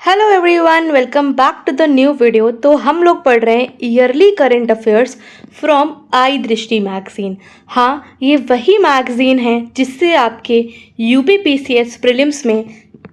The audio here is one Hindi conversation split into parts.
Hello everyone, welcome back to the new video. तो हम लोग पढ़ रहे हैं yearly current affairs from I Drishti magazine. हाँ, ये वही मैगजीन है जिससे आपके यूपी पीसीएस प्रीलिम्स में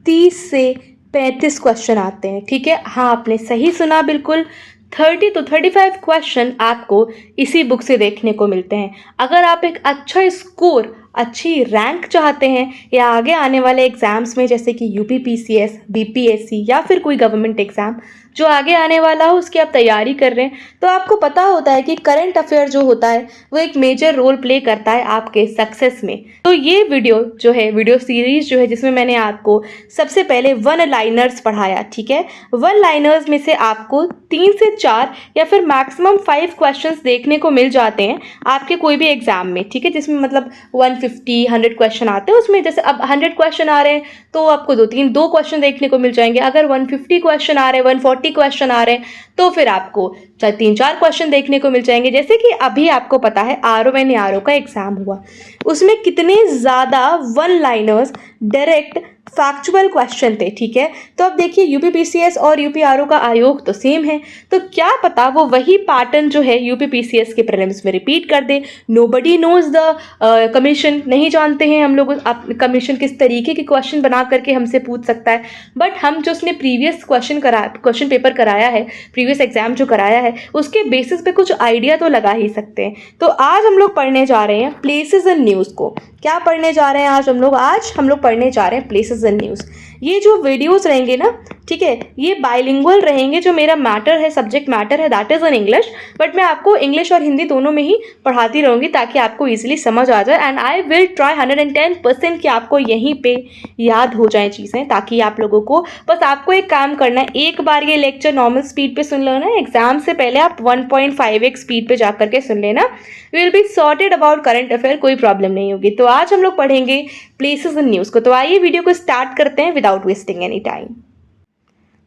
30 से 35 क्वेश्चन आते हैं। ठीक है, हाँ आपने सही सुना, बिल्कुल 30 to 35 क्वेश्चन आपको इसी बुक से देखने को मिलते हैं। अगर आप एक अच्छा स्कोर, अच्छी रैंक चाहते हैं या आगे आने वाले एग्ज़ाम्स में जैसे कि यूपी पीसीएस, बीपीएससी या फिर कोई गवर्नमेंट एग्ज़ाम जो आगे आने वाला हो उसकी आप तैयारी कर रहे हैं, तो आपको पता होता है कि करंट अफेयर जो होता है वो एक मेजर रोल प्ले करता है आपके सक्सेस में। तो ये वीडियो जो है, वीडियो सीरीज जो है, जिसमें मैंने आपको सबसे पहले वन लाइनर्स पढ़ाया। ठीक है, वन लाइनर्स में से आपको 3 से 4 या फिर मैक्सिमम 5 क्वेश्चंस देखने को मिल जाते हैं आपके कोई भी एग्जाम में। ठीक है, जिसमें मतलब 150-100 क्वेश्चन आते हैं, उसमें जैसे अब 100 क्वेश्चन आ रहे हैं तो आपको दो क्वेश्चन देखने को मिल जाएंगे। अगर 150 क्वेश्चन आ रहे हैं, 140 क्वेश्चन आ रहे हैं, तो फिर आपको 3-4 क्वेश्चन देखने को मिल जाएंगे। जैसे कि अभी आपको पता है आरओ का एग्जाम हुआ, उसमें कितने ज़्यादा one liners direct factual question थे। ठीक है, तो अब देखिए यूपी पीसीएस और यूपी आरओ का आयोग तो सेम है, तो क्या पता वो वही पैटर्न जो है यूपी पीसीएस के प्रीलिम्स में रिपीट कर दे। नोबडी नोज द कमीशन, नहीं जानते हैं हम लोग कमीशन किस तरीके के क्वेश्चन बना करके हमसे पूछ सकता है, बट हम जो उसने प्रीवियस क्वेश्चन पेपर कराया है, प्रीवियस एग्जाम जो कराया है, उसके बेसिस पे कुछ आइडिया तो लगा ही सकते हैं। तो आज हम लोग पढ़ने जा रहे हैं प्लेसेस इन न्यूज़ को। क्या पढ़ने जा रहे हैं आज हम लोग पढ़ने जा रहे हैं प्लेसेस इन न्यूज़। ये जो वीडियोस रहेंगे ना, ठीक है, ये बाइलिंगुअल रहेंगे। जो मेरा मैटर है, सब्जेक्ट मैटर है, that is in English, but मैं आपको इंग्लिश और हिंदी दोनों में ही पढ़ाती रहूँगी ताकि आपको ईजिली समझ आ जाए। एंड आई विल ट्राई 110% कि आपको यहीं पे याद हो जाए चीज़ें, ताकि आप लोगों को बस आपको एक काम करना है, एक बार ये लेक्चर नॉर्मल स्पीड पे सुन लेना है, एग्जाम से पहले आप 1.5x स्पीड पे जा करके सुन लेना। Will be sorted about current affair, कोई प्रॉब्लम नहीं होगी। तो आज हम लोग पढ़ेंगे प्लेसेस इन न्यूज़ को। तो आइए वीडियो को स्टार्ट करते हैं विदाउट वेस्टिंग एनी टाइम।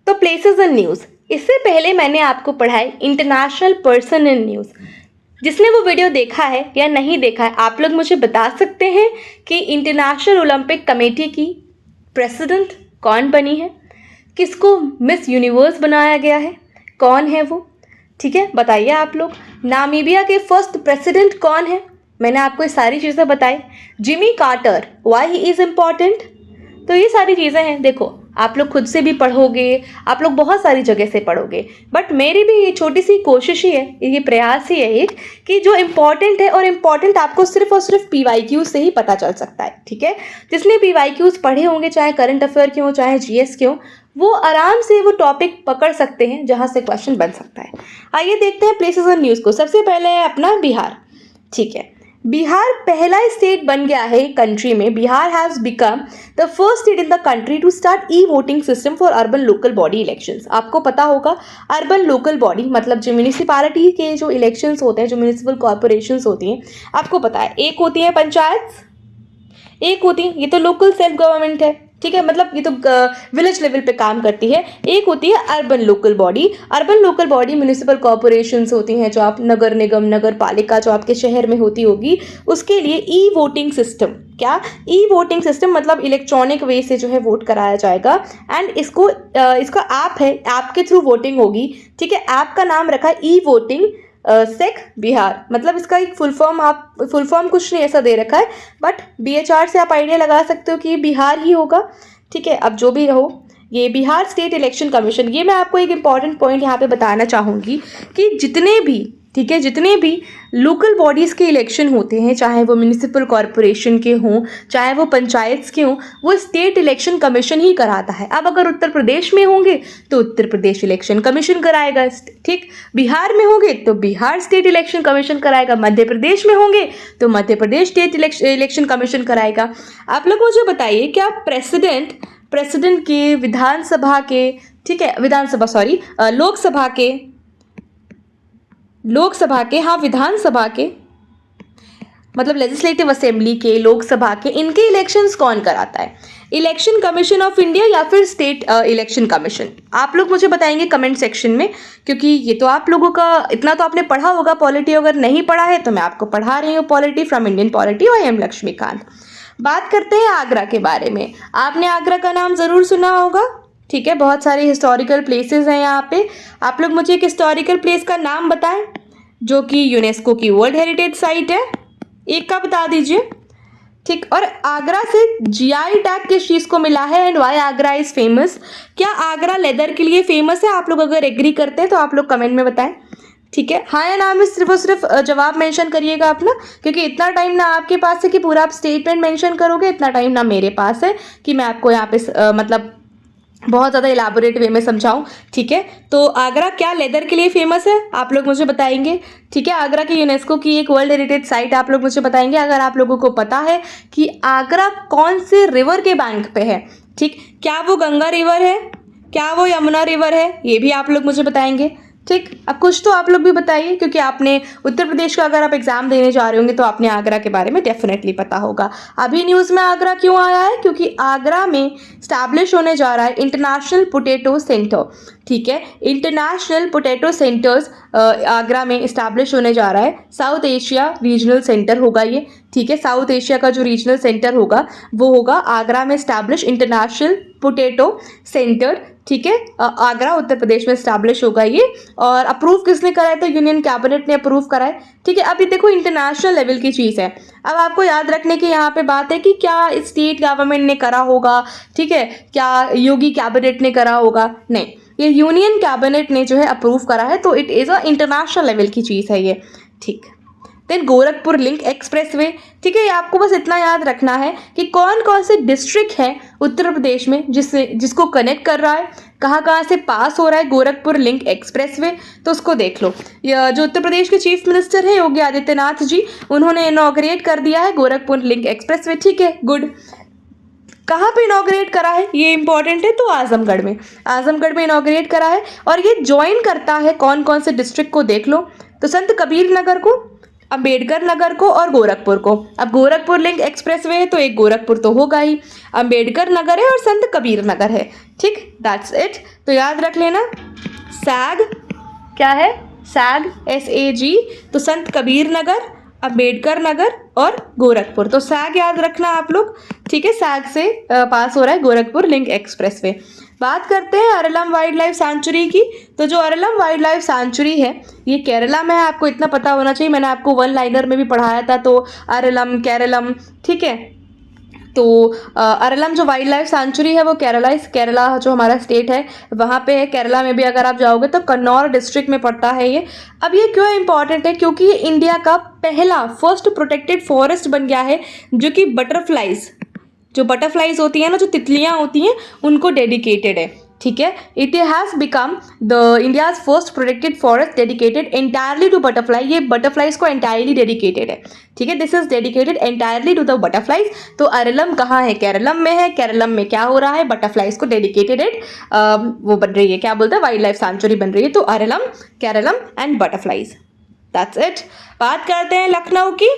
तो प्लेसेस इन न्यूज़, इससे पहले मैंने आपको पढ़ाई इंटरनेशनल पर्सन इन न्यूज़। जिसने वो वीडियो देखा है या नहीं देखा है, आप लोग मुझे बता सकते हैं कि इंटरनेशनल ओलंपिक कमेटी की प्रेसिडेंट कौन बनी है, किसको मिस यूनिवर्स बनाया गया है, कौन है वो। ठीक है, बताइए आप लोग। नामीबिया के फर्स्ट प्रेसिडेंट कौन है, मैंने आपको ये सारी चीज़ें बताई। Jimmy Carter, why he is important. तो ये सारी चीज़ें हैं, देखो आप लोग खुद से भी पढ़ोगे, आप लोग बहुत सारी जगह से पढ़ोगे, बट मेरी भी ये छोटी सी कोशिश ही है, ये प्रयास ही है एक, कि जो इम्पॉर्टेंट है, और इम्पॉर्टेंट आपको सिर्फ और सिर्फ PYQ से ही पता चल सकता है। ठीक है, जिसने PYQs पढ़े होंगे, चाहे करंट अफेयर के हों चाहे GS के हों, वो आराम से वो टॉपिक पकड़ सकते हैं जहाँ से क्वेश्चन बन सकता है। आइए देखते हैं प्लेसेस इन न्यूज़ को। सबसे पहले है अपना बिहार। ठीक है, बिहार पहला स्टेट बन गया है कंट्री में। Bihar has become the first state in the country to start e-voting system for urban local body elections. आपको पता होगा अर्बन लोकल बॉडी मतलब जो म्यूनिसिपैलिटी के जो इलेक्शंस होते हैं, जो म्यूनिसिपल कॉर्पोरेशंस होती हैं, आपको पता है एक होती है पंचायत, एक होती है, ये तो लोकल सेल्फ गवर्नमेंट है। ठीक है, मतलब ये तो विलेज लेवल पे काम करती है। एक होती है urban local body. Urban local body municipal corporations होती हैं, जो आप नगर निगम, नगर पालिका जो आपके शहर में होती होगी, उसके लिए ई वोटिंग सिस्टम। क्या ई वोटिंग सिस्टम मतलब इलेक्ट्रॉनिक वे से जो है वोट कराया जाएगा। एंड इसको इसका ऐप है, ऐप के थ्रू वोटिंग होगी। ठीक है, ऐप का नाम रखा है ई वोटिंग सेक बिहार। मतलब इसका एक फुल फॉर्म कुछ नहीं ऐसा दे रखा है, बट BHR से आप आइडिया लगा सकते हो कि ये बिहार ही होगा। ठीक है, अब जो भी हो, ये बिहार स्टेट इलेक्शन कमीशन। ये मैं आपको एक इम्पॉर्टेंट पॉइंट यहाँ पे बताना चाहूँगी कि जितने भी, ठीक है, जितने भी लोकल बॉडीज़ के इलेक्शन होते हैं, चाहे वो म्यूनिसिपल कॉर्पोरेशन के हों, चाहे वो पंचायत के हों, वो स्टेट इलेक्शन कमीशन ही कराता है। अब अगर उत्तर प्रदेश में होंगे तो उत्तर प्रदेश इलेक्शन कमीशन कराएगा। ठीक, बिहार में होंगे तो बिहार स्टेट इलेक्शन कमीशन कराएगा, मध्य प्रदेश में होंगे तो Madhya Pradesh state election commission कराएगा। आप लोग मुझे बताइए, क्या प्रेसिडेंट के, विधानसभा के, ठीक है, लोकसभा के, हाँ विधानसभा के, मतलब लेजिस्लेटिव असेंबली के, लोकसभा के, इनके इलेक्शंस कौन कराता है? इलेक्शन कमीशन ऑफ इंडिया या फिर स्टेट इलेक्शन कमीशन? आप लोग मुझे बताएंगे कमेंट सेक्शन में, क्योंकि ये तो आप लोगों का इतना तो आपने पढ़ा होगा पॉलिटी। अगर नहीं पढ़ा है तो मैं आपको पढ़ा रही हूँ पॉलिटी फ्रॉम इंडियन पॉलिटी और एम लक्ष्मीकांत। बात करते हैं आगरा के बारे में। आपने आगरा का नाम ज़रूर सुना होगा। ठीक है, बहुत सारे हिस्टोरिकल प्लेसेस हैं यहाँ पे। आप लोग मुझे एक हिस्टोरिकल प्लेस का नाम बताएं जो कि यूनेस्को की वर्ल्ड हेरिटेज साइट है, एक का बता दीजिए। ठीक, और आगरा से जीआई टैग किस चीज़ को मिला है and why Agra is famous? क्या आगरा लेदर के लिए फेमस है? आप लोग अगर एग्री करते हैं तो आप लोग कमेंट में बताएं। ठीक है, हाँ या ना में सिर्फ और सिर्फ जवाब मेंशन करिएगा अपना, क्योंकि इतना टाइम ना आपके पास है कि पूरा आप स्टेटमेंट मेंशन करोगे, इतना टाइम ना मेरे पास है कि मैं आपको यहाँ पे मतलब बहुत ज़्यादा इलाबोरेट वे में समझाऊं। ठीक है, तो आगरा क्या लेदर के लिए फेमस है आप लोग मुझे बताएंगे। ठीक है, आगरा की यूनेस्को की एक वर्ल्ड हेरिटेज साइट आप लोग मुझे बताएंगे। अगर आप लोगों को पता है कि आगरा कौन से रिवर के बैंक पे है, ठीक, क्या वो गंगा रिवर है, क्या वो यमुना रिवर है, ये भी आप लोग मुझे बताएंगे। ठीक, अब कुछ तो आप लोग भी बताइए, क्योंकि आपने उत्तर प्रदेश का अगर आप एग्जाम देने जा रहे होंगे तो आपने आगरा के बारे में डेफिनेटली पता होगा। अभी न्यूज़ में आगरा क्यों आया है? क्योंकि आगरा में स्टैब्लिश होने जा रहा है इंटरनेशनल पोटैटो सेंटर। ठीक है, इंटरनेशनल पोटैटो सेंटर्स आगरा में इस्टेब्लिश होने जा रहा है। साउथ एशिया रीजनल सेंटर होगा ये। ठीक है, साउथ एशिया का जो रीजनल सेंटर होगा वो होगा आगरा में इस्टेब्लिश इंटरनेशनल पोटैटो सेंटर। ठीक है, आगरा उत्तर प्रदेश में स्टैब्लिश होगा ये। और अप्रूव किसने कराया था? यूनियन कैबिनेट ने अप्रूव कराया। ठीक है, अब ये देखो इंटरनेशनल लेवल की चीज़ है। अब आपको याद रखने की यहाँ पे बात है कि क्या स्टेट गवर्नमेंट ने करा होगा, ठीक है, क्या योगी कैबिनेट ने करा होगा? नहीं, ये यूनियन कैबिनेट ने जो है अप्रूव करा है, तो it is a international level की चीज़ है ये। ठीक, देन गोरखपुर लिंक एक्सप्रेसवे। ठीक है, ये आपको बस इतना याद रखना है कि कौन कौन से डिस्ट्रिक्ट हैं उत्तर प्रदेश में जिसको कनेक्ट कर रहा है, कहाँ कहाँ से पास हो रहा है गोरखपुर लिंक एक्सप्रेसवे, तो उसको देख लो। जो उत्तर प्रदेश के चीफ मिनिस्टर है योगी आदित्यनाथ जी, उन्होंने इनॉग्रेट कर दिया है गोरखपुर लिंक एक्सप्रेसवे। ठीक है, गुड। कहाँ पे इनॉग्रेट करा है ये इंपॉर्टेंट है, तो आजमगढ़ में, आजमगढ़ में इनॉग्रेट करा है। और ये ज्वाइन करता है कौन कौन से डिस्ट्रिक्ट को देख लो, तो संत कबीर नगर को, अंबेडकर नगर को और गोरखपुर को। अब गोरखपुर लिंक एक्सप्रेसवे है तो एक गोरखपुर तो होगा ही, अंबेडकर नगर है और संत कबीर नगर है। ठीक, दैट्स इट। तो याद रख लेना, सैग क्या है? सैग, SAG, तो संत कबीर नगर, अंबेडकर नगर और गोरखपुर। तो सैग याद रखना आप लोग। ठीक है, सैग से पास हो रहा है गोरखपुर लिंक एक्सप्रेसवे। बात करते हैं अरलम वाइल्ड लाइफ सेंचुरी की। तो जो अरलम वाइल्ड लाइफ सेंचुरी है ये केरला में है, आपको इतना पता होना चाहिए। मैंने आपको वन लाइनर में भी पढ़ाया था, तो अरलम, केरलम। ठीक है, तो अरलम जो वाइल्ड लाइफ सेंचुरी है वो केरला जो हमारा स्टेट है वहाँ पे है। केरला में भी अगर आप जाओगे तो कन्नौर डिस्ट्रिक्ट में पड़ता है ये। अब ये क्यों इंपॉर्टेंट है? क्योंकि ये इंडिया का पहला फर्स्ट प्रोटेक्टेड फॉरेस्ट बन गया है जो कि बटरफ्लाइज होती हैं ना, जो तितलियाँ होती हैं, उनको डेडिकेटेड है। ठीक है, it has become the India's first protected forest dedicated entirely to butterfly. ये बटरफ्लाइज को एंटायरली डेडिकेटेड है। ठीक है, this is dedicated entirely to the butterflies. तो अरलम कहाँ है? केरलम में है। केरलम में क्या हो रहा है? बटरफ्लाइज को डेडिकेटेड वो बन रही है, क्या बोलते हैं, वाइल्ड लाइफ सेंचुरी बन रही है। तो Aralam, Keralam and butterflies, that's it. बात करते हैं लखनऊ की।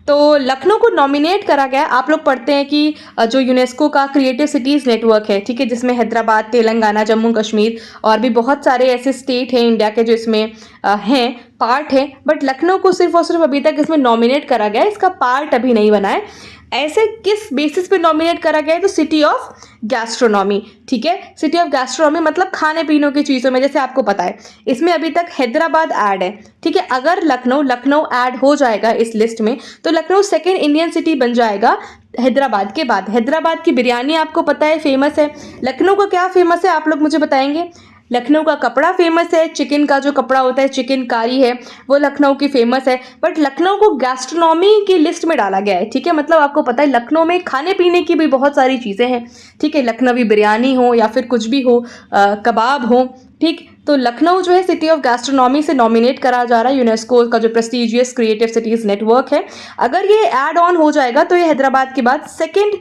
तो लखनऊ को नॉमिनेट करा गया। आप लोग पढ़ते हैं कि जो यूनेस्को का क्रिएटिव सिटीज़ नेटवर्क है, ठीक है, जिसमें हैदराबाद, तेलंगाना, जम्मू कश्मीर और भी बहुत सारे ऐसे स्टेट हैं इंडिया के जो इसमें हैं, पार्ट है, बट लखनऊ को सिर्फ और सिर्फ अभी तक इसमें नॉमिनेट करा गया है, इसका पार्ट अभी नहीं बना है। ऐसे किस बेसिस पे नॉमिनेट करा गया है? तो सिटी ऑफ गैस्ट्रोनॉमी। ठीक है, सिटी ऑफ गैस्ट्रोनॉमी मतलब खाने पीने की चीज़ों में, जैसे आपको पता है इसमें अभी तक हैदराबाद ऐड है। ठीक है, अगर लखनऊ ऐड हो जाएगा इस लिस्ट में तो लखनऊ सेकेंड इंडियन सिटी बन जाएगा हैदराबाद के बाद। हैदराबाद की बिरयानी आपको पता है फेमस है। लखनऊ का क्या फेमस है आप लोग मुझे बताएंगे? लखनऊ का कपड़ा फेमस है, चिकन का जो कपड़ा होता है, चिकनकारी है, वो लखनऊ की फेमस है। बट लखनऊ को गैस्ट्रोनॉमी की लिस्ट में डाला गया है। ठीक है, मतलब आपको पता है लखनऊ में खाने पीने की भी बहुत सारी चीज़ें हैं। ठीक है, लखनवी बिरयानी हो या फिर कुछ भी हो, कबाब हो। ठीक, तो लखनऊ जो है सिटी ऑफ गैस्ट्रोनॉमी से नॉमिनेट करा जा रहा है यूनेस्को का जो प्रेस्टिजियस क्रिएटिव सिटीज़ नेटवर्क है। अगर ये ऐड ऑन हो जाएगा तो ये हैदराबाद के बाद सेकेंड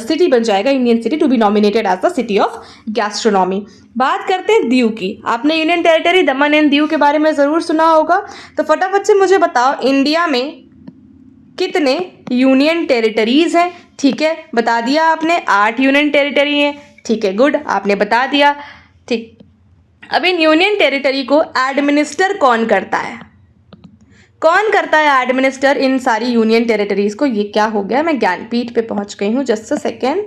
सिटी बन जाएगा, Indian city, to be nominated as the city of gastronomy. बात करते हैं दीव की। आपने union territory Daman and Diu के बारे में ज़रूर सुना होगा, तो फटाफट से मुझे बताओ इंडिया में कितने यूनियन टेरिटरीज हैं? ठीक है, बता दिया आपने, 8 यूनियन टेरिटरी हैं। ठीक है, गुड, आपने बता दिया। ठीक, अब इन यूनियन टेरिटरी को एडमिनिस्टर कौन करता है? कौन करता है एडमिनिस्टर इन सारी यूनियन टेरिटरीज को? ये क्या हो गया, मैं ज्ञानपीठ पे पहुंच गई हूँ, जस्ट अ सेकेंड।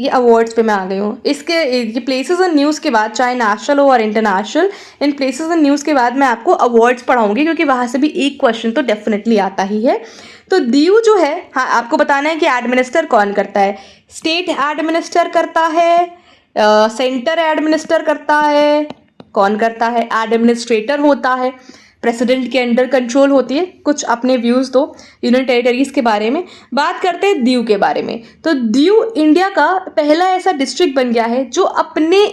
ये अवार्ड्स पे मैं आ गई हूँ। इसके ये प्लेसेस एंड न्यूज़ के बाद, चाहे नेशनल हो और international, in places and news के बाद मैं आपको अवार्ड्स पढ़ाऊंगी, क्योंकि वहाँ से भी एक क्वेश्चन तो डेफिनेटली आता ही है। तो दीव जो है, हाँ आपको बताना है कि एडमिनिस्टर कौन करता है। स्टेट एडमिनिस्टर करता है, सेंटर एडमिनिस्टर करता है, कौन करता है, एडमिनिस्ट्रेटर होता है, प्रेसिडेंट के अंडर कंट्रोल होती है। कुछ अपने व्यूज़ दो यूनियन टेरिटरीज के बारे में। बात करते हैं दीव के बारे में। तो दीव इंडिया का पहला ऐसा डिस्ट्रिक्ट बन गया है जो अपने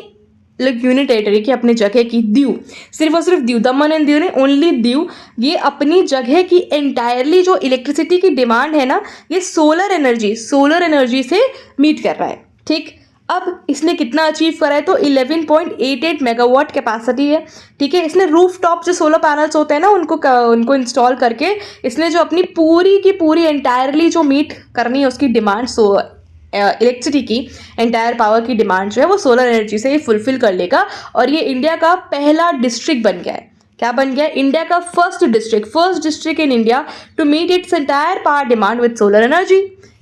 यूनियन टेरिटरी की, अपने जगह की, दीव, सिर्फ और सिर्फ दीव, दमन एंड दीव ने, ओनली दीव, ये अपनी जगह की एंटायरली जो इलेक्ट्रिसिटी की डिमांड है ना, ये सोलर एनर्जी से मीट कर रहा है। ठीक, अब इसने कितना अचीव करा है, तो 11.88 मेगावाट कैपेसिटी है। ठीक है, इसने रूफ टॉप जो सोलर पैनल्स होते हैं ना, उनको इंस्टॉल करके इसने जो अपनी पूरी की पूरी एंटायरली जो मीट करनी है उसकी डिमांड, इलेक्ट्रिसिटी की एंटायर पावर की डिमांड जो है वो सोलर एनर्जी से ये फुलफिल कर लेगा। और ये इंडिया का पहला डिस्ट्रिक्ट बन गया है। क्या बन गया? इंडिया का first district in India to meet its entire power demand with solar energy.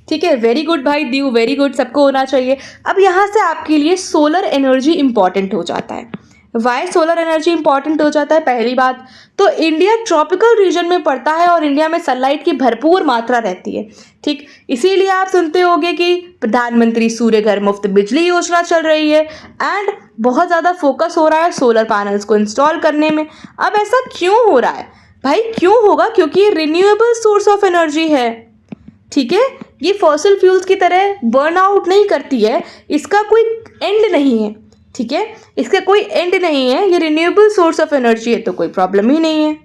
ठीक है, वेरी गुड भाई दीव, वेरी गुड, सबको होना चाहिए। अब यहाँ से आपके लिए सोलर एनर्जी इंपॉर्टेंट हो जाता है। वाई सोलर एनर्जी इंपॉर्टेंट हो जाता है? पहली बात तो इंडिया ट्रॉपिकल रीजन में पड़ता है और इंडिया में सनलाइट की भरपूर मात्रा रहती है। ठीक, इसीलिए आप सुनते होंगे कि प्रधानमंत्री सूर्य घर मुफ्त बिजली योजना चल रही है एंड बहुत ज़्यादा फोकस हो रहा है सोलर पैनल्स को इंस्टॉल करने में। अब ऐसा क्यों हो रहा है भाई? क्यों होगा? क्योंकि ये रिन्यूएबल सोर्स ऑफ एनर्जी है। ठीक है, ये फॉसिल फ्यूल्स की तरह बर्न आउट नहीं करती है, इसका कोई एंड नहीं है। ठीक है, इसका कोई एंड नहीं है, ये रिन्यूएबल सोर्स ऑफ एनर्जी है, तो कोई प्रॉब्लम ही नहीं है।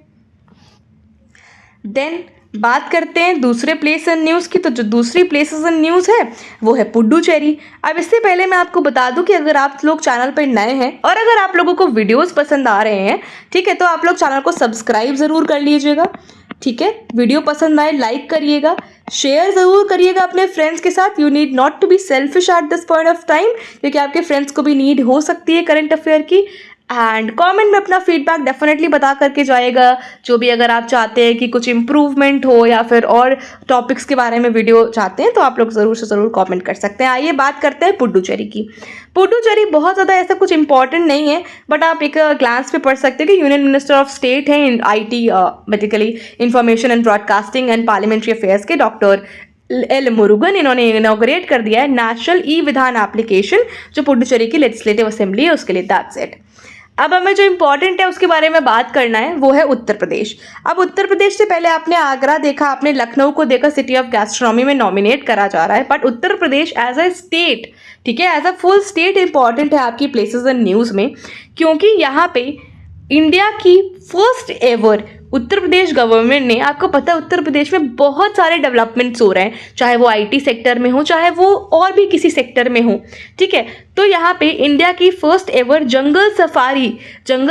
देन बात करते हैं दूसरे प्लेस एंड न्यूज़ की। तो जो दूसरी प्लेसेस एंड न्यूज़ है वो है पुडुचेरी। अब इससे पहले मैं आपको बता दूं कि अगर आप लोग चैनल पर नए हैं और अगर आप लोगों को वीडियोस पसंद आ रहे हैं, ठीक है, तो आप लोग चैनल को सब्सक्राइब ज़रूर कर लीजिएगा। ठीक है, वीडियो पसंद आए लाइक करिएगा, शेयर ज़रूर करिएगा अपने फ्रेंड्स के साथ। You need not to be selfish at this point of time, क्योंकि आपके फ्रेंड्स को भी नीड हो सकती है करंट अफेयर की। एंड कमेंट में अपना फीडबैक डेफिनेटली बता करके जाएगा, जो भी अगर आप चाहते हैं कि कुछ इम्प्रूवमेंट हो या फिर और टॉपिक्स के बारे में वीडियो चाहते हैं तो आप लोग ज़रूर से ज़रूर कमेंट कर सकते हैं। आइए बात करते हैं पुडुचेरी की। पुडुचेरी बहुत ज़्यादा ऐसा कुछ इंपॉर्टेंट नहीं है, बट आप एक ग्लांस पे पढ़ सकते हैं कि यूनियन मिनिस्टर ऑफ स्टेट हैं इन IT, basically information and broadcasting and parliamentary affairs के डॉक्टर एल मुरुगन। इन्होंने इनॉग्रेट कर दिया है नेशनल ई विधान एप्लीकेशन, जो पुडुचेरी की लेजिस्लेटिव असेंबली है उसके लिए। That's it. अब हमें जो इंपॉर्टेंट है उसके बारे में बात करना है, वो है उत्तर प्रदेश। अब उत्तर प्रदेश से पहले आपने आगरा देखा, आपने लखनऊ को देखा, सिटी ऑफ गैस्ट्रोनॉमी में नॉमिनेट करा जा रहा है, but Uttar Pradesh as a state, ठीक है, as a full state important है आपकी प्लेसेस एंड न्यूज़ में, क्योंकि यहाँ पे इंडिया की first ever Uttar Pradesh government ने, आपको पता है उत्तर प्रदेश में बहुत सारे डेवलपमेंट्स हो रहे हैं, चाहे वो IT सेक्टर में हो, चाहे वो और भी किसी सेक्टर में हो। ठीक है, तो यहाँ पे इंडिया की फर्स्ट एवर जंगल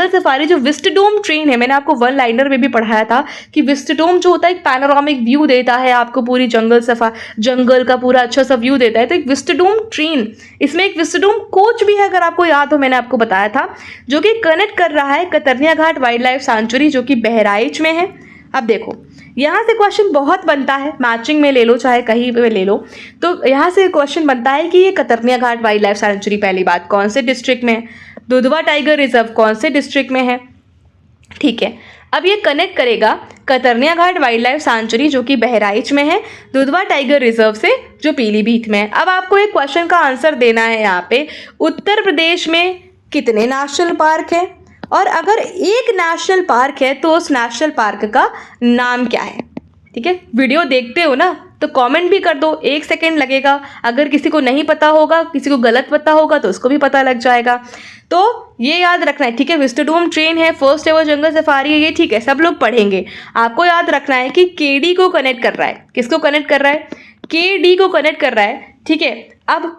सफारी जो विस्टडोम ट्रेन है, मैंने आपको वन लाइनर में भी पढ़ाया था कि विस्टडोम जो होता है एक पैनोरामिक व्यू देता है आपको, पूरी जंगल का पूरा अच्छा सा व्यू देता है। तो एक विस्टडोम ट्रेन, इसमें एक विस्टडोम कोच भी है, अगर आपको याद हो मैंने आपको बताया था, जो कि कनेक्ट कर रहा है कतर्निया घाट वाइल्ड लाइफ सेंचुरी जो कि बहराइच में है। अब देखो यहाँ से क्वेश्चन बहुत बनता है, मैचिंग में ले लो चाहे कहीं पे ले लो, तो यहाँ से क्वेश्चन बनता है कि ये कतर्निया घाट वाइल्ड लाइफ सेंचुरी पहली बात कौन से डिस्ट्रिक्ट में है, दुधवा टाइगर रिजर्व कौन से डिस्ट्रिक्ट में है। ठीक है, अब ये कनेक्ट करेगा कतर्निया घाट वाइल्ड लाइफ सेंचुरी जो कि बहराइच में है, दुधवा टाइगर रिजर्व से जो पीलीभीत में है। अब आपको एक क्वेश्चन का आंसर देना है यहाँ पे, उत्तर प्रदेश में कितने नेशनल पार्क है, और अगर एक नेशनल पार्क है तो उस नेशनल पार्क का नाम क्या है। ठीक है, वीडियो देखते हो ना तो कमेंट भी कर दो, 1 सेकेंड लगेगा। अगर किसी को नहीं पता होगा, किसी को गलत पता होगा तो उसको भी पता लग जाएगा। तो ये याद रखना है, ठीक है, विस्टडोम ट्रेन है, फर्स्ट एवर जंगल सफारी है, ये ठीक है, सब लोग पढ़ेंगे। आपको याद रखना है कि KD को कनेक्ट कर रहा है, किसको कनेक्ट कर रहा है, KD को कनेक्ट कर रहा है। ठीक है, अब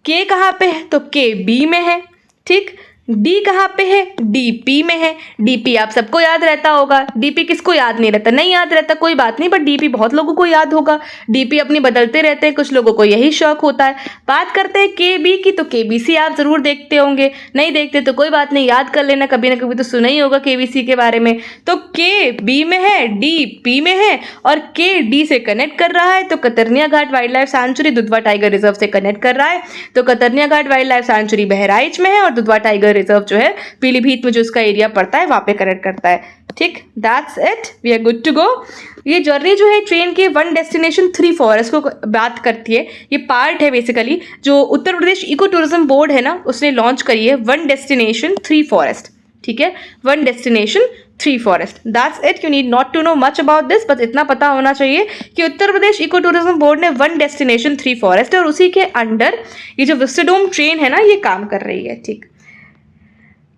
K कहाँ पे है, तो K B में है। ठीक, डी कहाँ पे है? डीपी में है। डीपी आप सबको याद रहता होगा। डीपी किसको याद नहीं रहता? नहीं याद रहता कोई बात नहीं, बट डीपी बहुत लोगों को याद होगा। डीपी अपनी बदलते रहते हैं, कुछ लोगों को यही शौक होता है। बात करते हैं केबी की, तो केबीसी आप जरूर देखते होंगे, नहीं देखते तो कोई बात नहीं, याद कर लेना, कभी ना कभी तो सुना ही होगा केबीसी के बारे में। तो के बी में है, डी पी में है और के डी से कनेक्ट कर रहा है, तो Katarnia Ghat wildlife sanctuary Dudhwa tiger reserve से कनेक्ट कर रहा है। तो Katarnia Ghat wildlife sanctuary Bahraich में है और दुधवा टाइगर रिजर्व जो है पीलीभीत में जो उसका एरिया पड़ता है वहां पे कनेक्ट करता है। ठीक, that's it, we are good to go. ये जर्नी जो है ट्रेन के 1 डेस्टिनेशन 3 फॉरेस्ट को बात करती है। ये पार्ट है बेसिकली जो उत्तर प्रदेश इको टूरिज्म बोर्ड है ना, उसने लॉन्च करी है 1 डेस्टिनेशन 3 फॉरेस्ट। ठीक है, 1 destination 3 forest, that's it. You need not to know much about this, बस इतना पता होना चाहिए कि Uttar Pradesh eco tourism board ने 1 डेस्टिनेशन 3 फॉरेस्ट और उसी के अंडर ये जो विस्टाडोम ट्रेन है ना ये काम कर रही है। ठीक,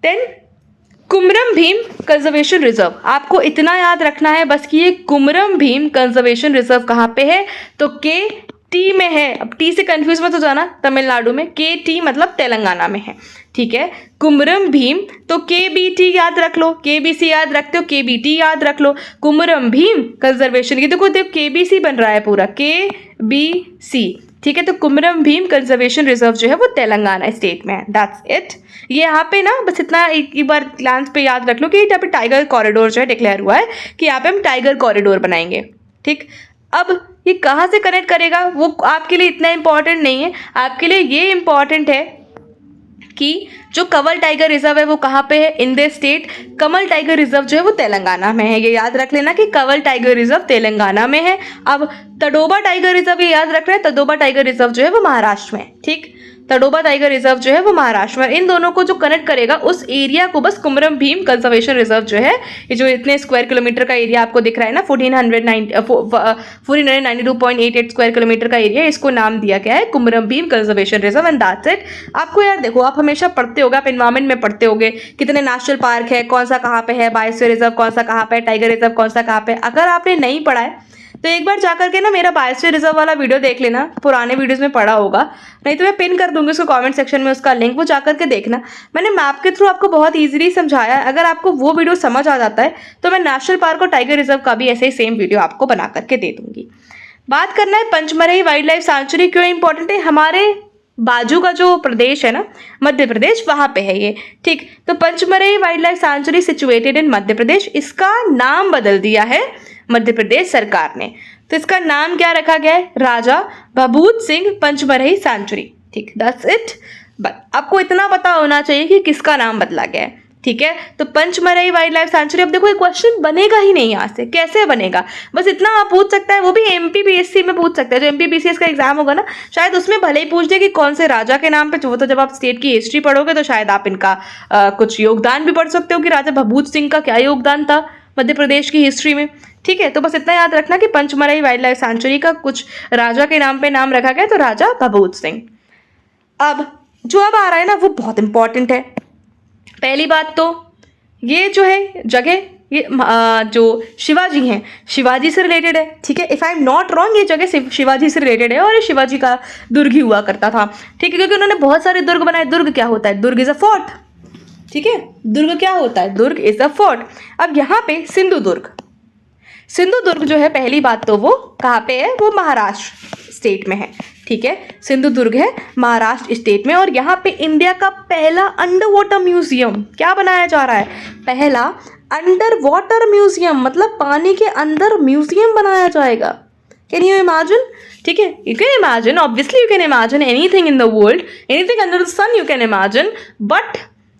देन कुमरम भीम कंजर्वेशन रिजर्व, आपको इतना याद रखना है बस कि ये कुमरम भीम कंजर्वेशन रिजर्व कहाँ पे है? तो के टी में है। अब टी से कंफ्यूज मत हो जाना, तमिलनाडु में, के टी मतलब तेलंगाना में है। ठीक है, कुमरम भीम, तो के बी टी याद रख लो, के बी सी याद रखते हो, के बी टी याद रख लो। कुमरम भीम कंजर्वेशन, ये देखो के बी सी बन रहा है पूरा, के बी सी। ठीक है, तो कुमरम भीम कंजर्वेशन रिजर्व जो है वो तेलंगाना स्टेट में है। That's it. ये यहाँ पे ना बस इतना एक बार ग्लांस पे याद रख लो कि यहाँ पे टाइगर कॉरिडोर जो है डिक्लेयर हुआ है कि यहाँ पे हम टाइगर कॉरिडोर बनाएंगे। ठीक, अब ये कहाँ से कनेक्ट करेगा वो आपके लिए इतना इंपॉर्टेंट नहीं है, आपके लिए ये इंपॉर्टेंट है कि जो कंवल टाइगर रिजर्व है वो कहाँ पे है? In the state. Kamal tiger reserve जो है वो तेलंगाना में है, ये याद रख लेना कि कंवल टाइगर रिजर्व तेलंगाना में है। अब तडोबा टाइगर रिजर्व ये याद रखना है, तडोबा टाइगर रिजर्व जो है वो महाराष्ट्र में है। ठीक, तडोबा टाइगर रिजर्व जो है वो महाराष्ट्र में, इन दोनों को जो कनेक्ट करेगा उस एरिया को बस कुमरम भीम कंजर्वेशन रिजर्व जो है, ये जो इतने स्क्वायर किलोमीटर का एरिया आपको दिख रहा है ना, 1492.88 स्क्वायर किलोमीटर का एरिया, इसको नाम दिया गया है Kumram Bheem conservation reserve and that's it. आपको यार देखो, आप हमेशा पढ़ते होगे, आप एनवायरमेंट में पढ़ते होगे कितने नेशनल पार्क है, कौन सा कहाँ पे है, बायोस्फीयर रिजर्व कौन सा कहाँ पे है, टाइगर रिजर्व कौन सा कहाँ पे। अगर आपने नहीं पढ़ा है तो एक बार जाकर के ना मेरा बायोस्फीयर रिजर्व वाला वीडियो देख लेना, पुराने वीडियोस में पढ़ा होगा, नहीं तो मैं पिन कर दूंगी उसको कमेंट सेक्शन में उसका लिंक, वो जाकर के देखना। मैंने मैप के थ्रू आपको बहुत इजीली समझाया है, अगर आपको वो वीडियो समझ आ जाता है तो मैं नेशनल पार्क और टाइगर रिजर्व का भी ऐसे ही सेम वीडियो आपको बना करके दे दूंगी। बात करना है पंचमरई वाइल्ड लाइफ सेंचुरी क्यों इंपॉर्टेंट है, हमारे बाजू का जो प्रदेश है ना मध्य प्रदेश, वहां पे है ये। ठीक, तो Pachmarhi wildlife sanctuary situated in Madhya Pradesh, इसका नाम बदल दिया है मध्य प्रदेश सरकार ने। तो इसका नाम क्या रखा गया है? राजा भभूत सिंह पंचमरई सेंचुरी। ठीक, दैट्स इट। बट आपको इतना पता होना चाहिए कि किसका नाम बदला गया है। ठीक है, तो पंचमरई वाइल्ड लाइफ सेंचुरी, अब देखो एक क्वेश्चन बनेगा ही नहीं यहाँ से, कैसे बनेगा, बस इतना आप पूछ सकता है, वो भी एमपीपीएससी में पूछ सकता है, जो एमपीपीसीएस का एग्जाम होगा ना शायद उसमें भले ही पूछ दे कि कौन से राजा के नाम पे, वो तो जब आप स्टेट की हिस्ट्री पढ़ोगे तो शायद आप इनका कुछ योगदान भी पढ़ सकते हो कि राजा भभूत सिंह का क्या योगदान था मध्य प्रदेश की हिस्ट्री में। ठीक है, तो बस इतना याद रखना कि पंचमरई वाइल्ड लाइफ सेंचुरी का कुछ राजा के नाम पे नाम रखा गया, तो राजा भभूत सिंह। अब जो अब आ रहा है ना वो बहुत इंपॉर्टेंट है। पहली बात तो ये जो है जगह, ये जो शिवाजी हैं, शिवाजी से रिलेटेड है। ठीक है, if I am not wrong ये जगह शिवाजी से रिलेटेड है और ये शिवाजी का दुर्ग ही हुआ करता था। ठीक है, क्योंकि उन्होंने बहुत सारे दुर्ग बनाए। दुर्ग क्या होता है? दुर्ग इज अ फोर्ट। ठीक है, दुर्ग क्या होता है? दुर्ग इज अ फोर्ट। अब यहाँ पे सिंधुदुर्ग, सिंधुदुर्ग जो है पहली बात तो वो कहाँ पे है? वो महाराष्ट्र स्टेट में है। ठीक है, सिंधुदुर्ग है महाराष्ट्र स्टेट में और यहाँ पे इंडिया का पहला अंडर वाटर म्यूजियम क्या बनाया जा रहा है? पहला अंडर वाटर म्यूजियम, मतलब पानी के अंदर म्यूजियम बनाया जाएगा। Can you imagine? ठीक है, you can imagine, obviously you can imagine anything in the world, anything under the sun you can imagine, but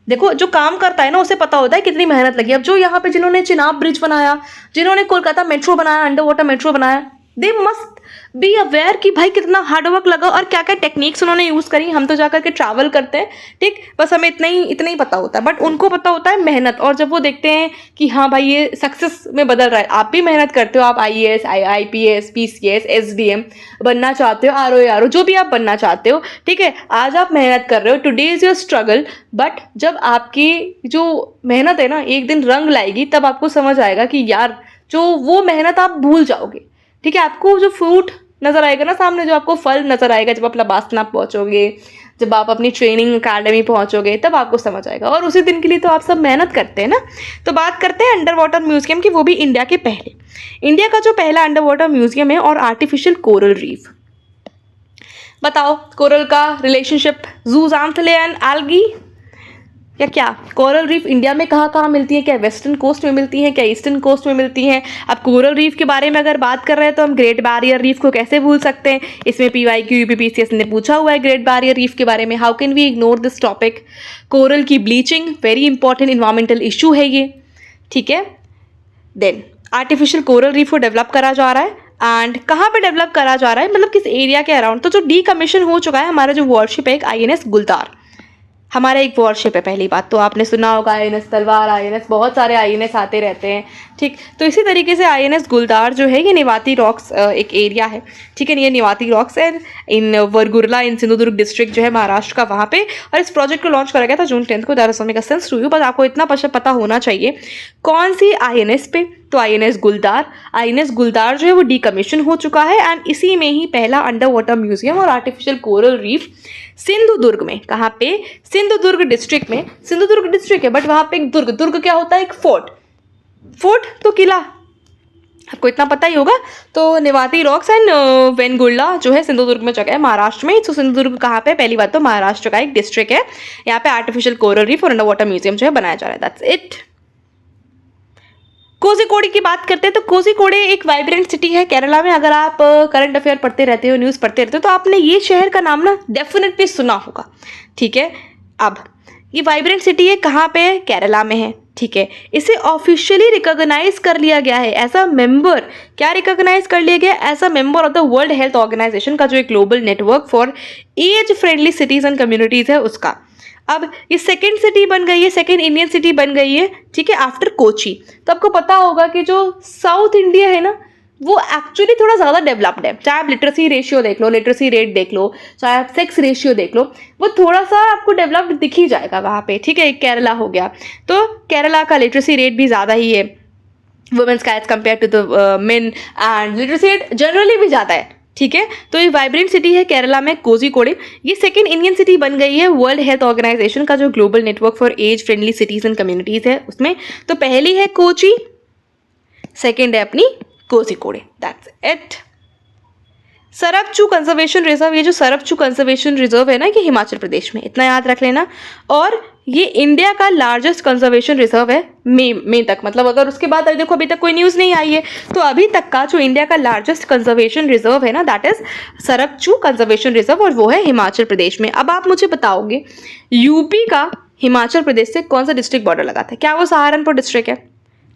देखो जो काम करता है ना उसे पता होता है कितनी मेहनत लगी। अब जो यहाँ पे जिन्होंने चिनाब ब्रिज बनाया, जिन्होंने कोलकाता मेट्रो बनाया, अंडर वाटर मेट्रो बनाया, दे मस्ट बी अवेयर कि भाई कितना हार्डवर्क लगा और क्या क्या टेक्निक्स उन्होंने यूज़ करी। हम तो जाकर के ट्रैवल करते हैं, ठीक, बस हमें इतना ही पता होता है, बट उनको पता होता है मेहनत। और जब वो देखते हैं कि हाँ भाई ये सक्सेस में बदल रहा है, आप भी मेहनत करते हो, आप IAS, IPS, PCS, SDM बनना चाहते हो, RO जो भी आप बनना चाहते हो, ठीक है, आज आप मेहनत कर रहे हो, today is your struggle, but जब आपकी जो मेहनत है ना एक दिन रंग लाएगी, तब आपको समझ आएगा कि यार जो वो मेहनत आप भूल जाओगे। ठीक है, आपको जो फ्रूट नजर आएगा ना सामने, जो आपको फल नजर आएगा जब आप लबासना पहुंचोगे, जब आप अपनी ट्रेनिंग अकेडमी पहुंचोगे तब आपको समझ आएगा, और उसी दिन के लिए तो आप सब मेहनत करते हैं ना। तो बात करते हैं अंडर वाटर म्यूजियम की, वो भी इंडिया के पहले। इंडिया का जो पहला अंडर वाटर म्यूजियम है और आर्टिफिशियल कोरल रीफ। बताओ कोरल का रिलेशनशिप जूजांथले एंड एल्गी या क्या? कोरल रीफ इंडिया में कहाँ कहाँ मिलती है? क्या वेस्टर्न कोस्ट में मिलती है, क्या ईस्टर्न कोस्ट में मिलती है? अब कोरल रीफ के बारे में अगर बात कर रहे हैं तो हम ग्रेट बैरियर रीफ को कैसे भूल सकते हैं? इसमें PYQ UPPCS ने पूछा हुआ है ग्रेट बैरियर रीफ के बारे में। How can we ignore this topic? Coral की bleaching very important environmental issue है ये, ठीक है। देन आर्टिफिशियल कोरल रीफ को डेवलप करा जा रहा है, एंड कहाँ पे डेवलप करा जा रहा है, मतलब किस एरिया के अराउंड? तो जो डीकमीशन हो चुका है हमारा जो वॉरशिप है एक INS गुलदार, हमारा एक वॉरशिप है। पहली बात तो आपने सुना होगा INS तलवार, INS, बहुत सारे INS आते रहते हैं, ठीक। तो इसी तरीके से INS गुलदार जो है ये निवाती रॉक्स एक एरिया है, ठीक है। ये निवाती रॉक्स है इन वरगुरला इन सिंधुदुर्ग डिस्ट्रिक्ट जो है महाराष्ट्र का, वहाँ पे। और इस प्रोजेक्ट को लॉन्च करा गया था June 10 को। दैट इज समथिंग का सेंस टू यू, बस आपको इतना पता होना चाहिए कौन सी INS पे, तो INS गुलदार। INS गुलदार जो है वो डीकमीशन हो चुका है, एंड इसी में ही पहला अंडर वाटर म्यूजियम और आर्टिफिशियल कोरल रीफ सिंधुदुर्ग में। कहाँ पे? सिंधुदुर्ग डिस्ट्रिक्ट में। सिंधुदुर्ग डिस्ट्रिक्ट है बट वहाँ पे एक दुर्ग क्या होता है? एक फोर्ट तो किला, आपको इतना पता ही होगा। तो निवाती रॉक्स एंड वेनगुर्ला जो है सिंधुदुर्ग में जगह है महाराष्ट्र में। तो सिंधुदुर्ग कहाँ पे? पहली बात तो महाराष्ट्र का एक डिस्ट्रिक्ट है। यहाँ पे आर्टिफिशियल कोरल रीफ और अंडर वाटर म्यूजियम जो है बनाया जा रहा है। That's it. कोझिकोड की बात करते हैं तो कोझिकोड एक वाइब्रेंट सिटी है केरला में। अगर आप करंट अफेयर पढ़ते रहते हो, न्यूज़ पढ़ते रहते हो, तो आपने ये शहर का नाम ना डेफिनेटली सुना होगा, ठीक है। अब ये वाइब्रेंट सिटी है कहाँ पे? केरला में है, ठीक है। इसे ऑफिशियली रिकॉग्नाइज कर लिया गया है एज अ मेंबर। क्या रिकॉग्नाइज कर लिया गया? As a member of the World Health organisation का जो एक global network for age friendly cities and communities है उसका। अब ये सेकेंड सिटी बन गई है, सेकेंड इंडियन सिटी बन गई है, ठीक है, आफ्टर कोची। तो आपको पता होगा कि जो साउथ इंडिया है ना वो एक्चुअली थोड़ा ज़्यादा डेवलप्ड है। चाहे आप लिटरेसी रेशियो देख लो, लिटरेसी रेट देख लो, चाहे आप सेक्स रेशियो देख लो, वो थोड़ा सा आपको डेवलप्ड दिख ही जाएगा वहाँ पे, ठीक है। केरला हो गया, तो केरला का लिटरेसी रेट भी ज़्यादा ही है वुमेन्स का age compared to the men, and literacy rate generally भी ज़्यादा है, ठीक है। तो ये वाइब्रेंट सिटी है केरला में कोझिकोड। ये सेकेंड इंडियन सिटी बन गई है वर्ल्ड हेल्थ ऑर्गेनाइजेशन का जो global network for age friendly cities and communities है उसमें। तो पहली है कोची, सेकेंड है अपनी Kozhikode. That's it. Sarpachu conservation reserve, ये जो सरपचू कंजर्वेशन रिजर्व है ना ये हिमाचल प्रदेश में, इतना याद रख लेना। और ये इंडिया का लार्जेस्ट कंजर्वेशन रिजर्व है मई तक, मतलब अगर उसके बाद देखो अभी तक कोई न्यूज़ नहीं आई है, तो अभी तक का जो इंडिया का लार्जेस्ट कंजर्वेशन रिजर्व है ना दैट इज सरपचू कंजर्वेशन रिजर्व, और वो है हिमाचल प्रदेश में। अब आप मुझे बताओगे यूपी का हिमाचल प्रदेश से कौन सा डिस्ट्रिक्ट बॉर्डर लगाता है? क्या वो सहारनपुर डिस्ट्रिक्ट है?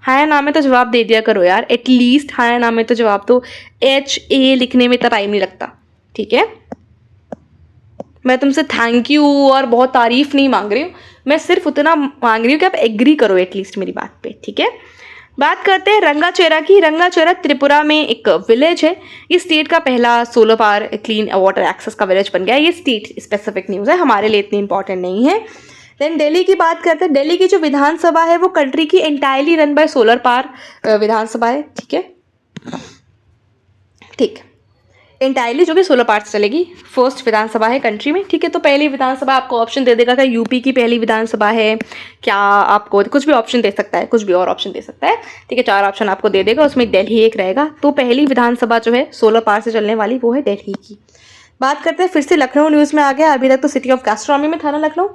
हाँ या ना में तो जवाब दे दिया करो यार, एटलीस्ट हाँ या ना में तो जवाब दो। HA लिखने में इतना टाइम नहीं लगता, ठीक है। मैं तुमसे थैंक यू और बहुत तारीफ नहीं मांग रही हूँ, मैं सिर्फ उतना मांग रही हूँ कि आप एग्री करो एटलीस्ट मेरी बात पे, ठीक है। बात करते हैं रंगाचेरा की। रंगाचेरा त्रिपुरा में एक विलेज है। ये स्टेट का पहला solar power clean water access का विलेज बन गया है। ये स्टेट स्पेसिफिक न्यूज़ है, हमारे लिए इतनी इंपॉर्टेंट नहीं है। देन दिल्ली की बात करते हैं। दिल्ली की जो विधानसभा है वो कंट्री की entirely run by solar power Vidhan Sabha है, ठीक है, ठीक, एंटायरली जो कि सोलर पावर से चलेगी। फर्स्ट विधानसभा है कंट्री में, ठीक है। तो पहली विधानसभा आपको ऑप्शन दे देगा कि यूपी की पहली विधानसभा है क्या, आपको कुछ भी ऑप्शन दे सकता है, कुछ भी और ऑप्शन दे सकता है, ठीक है। 4 ऑप्शन आपको दे देगा, उसमें दिल्ली एक रहेगा। तो पहली विधानसभा जो है सोलर पावर से चलने वाली वो है दिल्ली की। बात करते हैं फिर से लखनऊ न्यूज़ में आ गया। अभी तक तो सिटी ऑफ गैस्ट्रोनॉमी में था ना लखनऊ,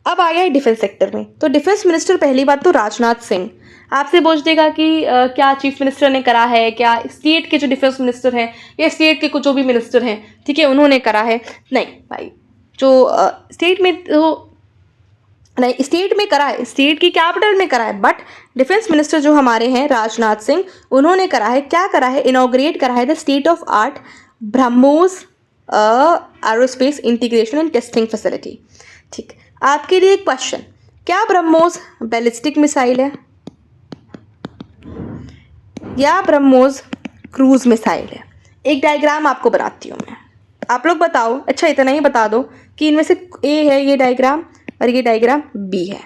अब आ गया है डिफेंस सेक्टर में। तो डिफेंस मिनिस्टर पहली बात तो राजनाथ सिंह। आपसे पूछ देगा कि क्या चीफ मिनिस्टर ने करा है, क्या स्टेट के जो डिफेंस मिनिस्टर हैं या स्टेट के कुछ जो भी मिनिस्टर हैं, ठीक है, उन्होंने करा है? नहीं भाई, जो स्टेट में तो नहीं, स्टेट में करा है, स्टेट की कैपिटल में करा है, बट डिफेंस मिनिस्टर जो हमारे हैं राजनाथ सिंह, उन्होंने करा है, क्या करा है, इनॉग्रेट करा है the state of art BrahMos aerospace integration and testing facility, ठीक। आपके लिए एक क्वेश्चन, क्या ब्रह्मोस बैलिस्टिक मिसाइल है या ब्रह्मोस क्रूज मिसाइल है? एक डायग्राम आपको बनाती हूँ मैं, आप लोग बताओ। अच्छा इतना ही बता दो कि इनमें से A है ये डायग्राम और ये डायग्राम B है।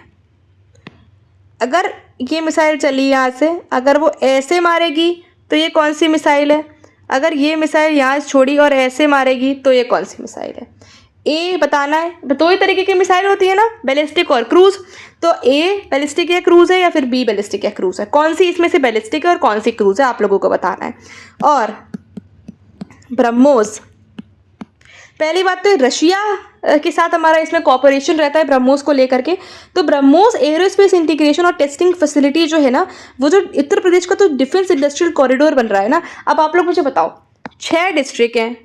अगर ये मिसाइल चली यहाँ से, अगर वो ऐसे मारेगी तो ये कौन सी मिसाइल है? अगर ये मिसाइल यहाँ छोड़ी और ऐसे मारेगी तो ये कौन सी मिसाइल है? ए बताना है, दो ही तरीके की मिसाइल होती है ना, बैलिस्टिक और क्रूज। तो ए बैलिस्टिक या क्रूज है या फिर बी बैलिस्टिक या क्रूज है, कौन सी इसमें से बैलिस्टिक है और कौन सी क्रूज है आप लोगों को बताना है। और ब्रह्मोस, पहली बात तो रशिया के साथ हमारा इसमें कॉपरेशन रहता है ब्रह्मोस को लेकर के। तो ब्रह्मोस एरोस्पेस इंटीग्रेशन और टेस्टिंग फैसिलिटी जो है ना, वो जो उत्तर प्रदेश का तो डिफेंस इंडस्ट्रियल कॉरिडोर बन रहा है ना। अब आप लोग मुझे बताओ, 6 डिस्ट्रिक्ट हैं,